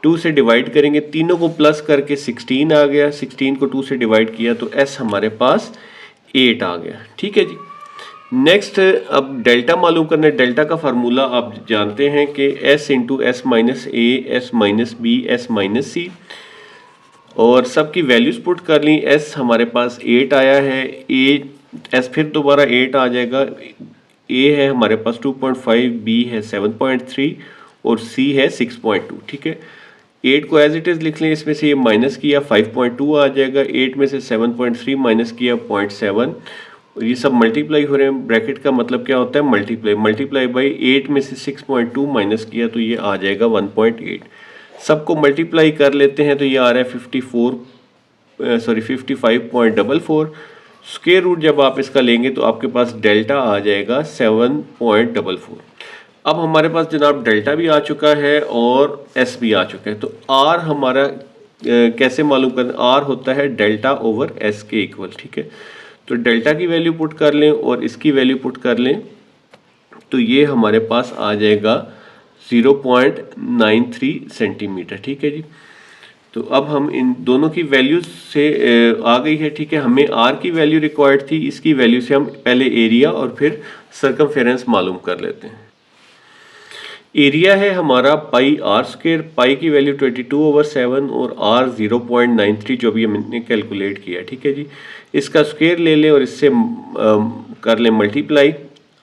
2 से डिवाइड करेंगे, तीनों को प्लस करके 16 आ गया, 16 को 2 से डिवाइड किया तो एस हमारे पास 8 आ गया, ठीक है जी। नेक्स्ट अब डेल्टा मालूम करना है। डेल्टा का फार्मूला आप जानते हैं कि S into S minus A, S minus B, S minus C, और सबकी वैल्यूज पुट कर ली। एस हमारे पास 8 आया है, ए एस फिर दोबारा 8 आ जाएगा। ए है हमारे पास 2.5, बी है 7.3 और सी है 6.2, ठीक है। 8 को एज इट इज़ लिख लें, इसमें से ये माइनस किया 5.2 आ जाएगा। 8 में से 7.3 माइनस किया 0.7 और ये सब मल्टीप्लाई हो रहे हैं। ब्रैकेट का मतलब क्या होता है? मल्टीप्लाई। मल्टीप्लाई बाई 8 में से 6.2 माइनस किया तो ये आ जाएगा 1.8। सबको मल्टीप्लाई कर लेते हैं तो ये आ रहा है 55.44। स्क्वायर रूट जब आप इसका लेंगे तो आपके पास डेल्टा आ जाएगा 7.44। अब हमारे पास जनाब डेल्टा भी आ चुका है और एस भी आ चुका है। तो आर हमारा कैसे मालूम करना? आर होता है डेल्टा ओवर एस के इक्वल, ठीक है। तो डेल्टा की वैल्यू पुट कर लें और इसकी वैल्यू पुट कर लें तो ये हमारे पास आ जाएगा 0.93 सेंटीमीटर, ठीक है जी। तो अब हम इन दोनों की वैल्यूज से आ गई है, ठीक है। हमें आर की वैल्यू रिक्वायर्ड थी, इसकी वैल्यू से हम पहले एरिया और फिर सर्कमफेरेंस मालूम कर लेते हैं। एरिया है हमारा पाई आर स्क्वायर, पाई की वैल्यू 22/7 और आर 0.93 जो भी हमने कैलकुलेट किया, ठीक है जी। इसका स्क्वायर ले लें और इससे कर लें मल्टीप्लाई।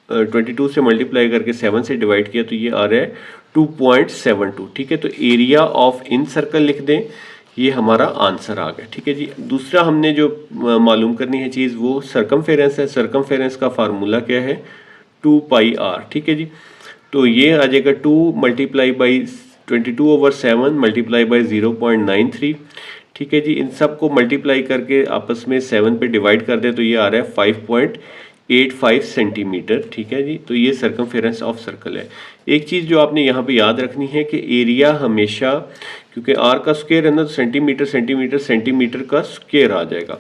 22 से मल्टीप्लाई करके 7 से डिवाइड किया तो ये आ रहा है 2.72, ठीक है। तो एरिया ऑफ इन सर्कल लिख दें, ये हमारा आंसर आ गया, ठीक है जी। दूसरा हमने जो मालूम करनी है चीज़ वो सर्कमफेरेंस है। सर्कमफेरेंस का फार्मूला क्या है? 2 पाई आर, ठीक है जी। तो ये आ जाएगा 2 मल्टीप्लाई बाई 22/7 मल्टीप्लाई बाई 0.93, ठीक है जी। इन सब को मल्टीप्लाई करके आपस में 7 पे डिवाइड कर दे तो ये आ रहा है 5.85 सेंटीमीटर, ठीक है जी। तो ये सर्कमफेरेंस ऑफ सर्कल है। एक चीज़ जो आपने यहाँ पे याद रखनी है कि एरिया हमेशा, क्योंकि आर का स्क्वायर है ना, तो सेंटीमीटर सेंटीमीटर सेंटीमीटर का स्क्वायर आ जाएगा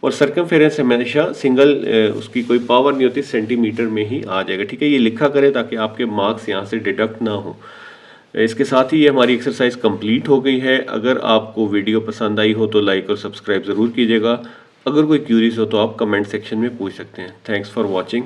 और सर्कमफेरेंस हमेशा सिंगल उसकी कोई पावर नहीं होती, सेंटीमीटर में ही आ जाएगा, ठीक है। ये लिखा करें ताकि आपके मार्क्स यहाँ से डिडक्ट ना हो। इसके साथ ही ये हमारी एक्सरसाइज कंप्लीट हो गई है। अगर आपको वीडियो पसंद आई हो तो लाइक और सब्सक्राइब ज़रूर कीजिएगा। अगर कोई क्यूरीज हो तो आप कमेंट सेक्शन में पूछ सकते हैं। Thanks for watching.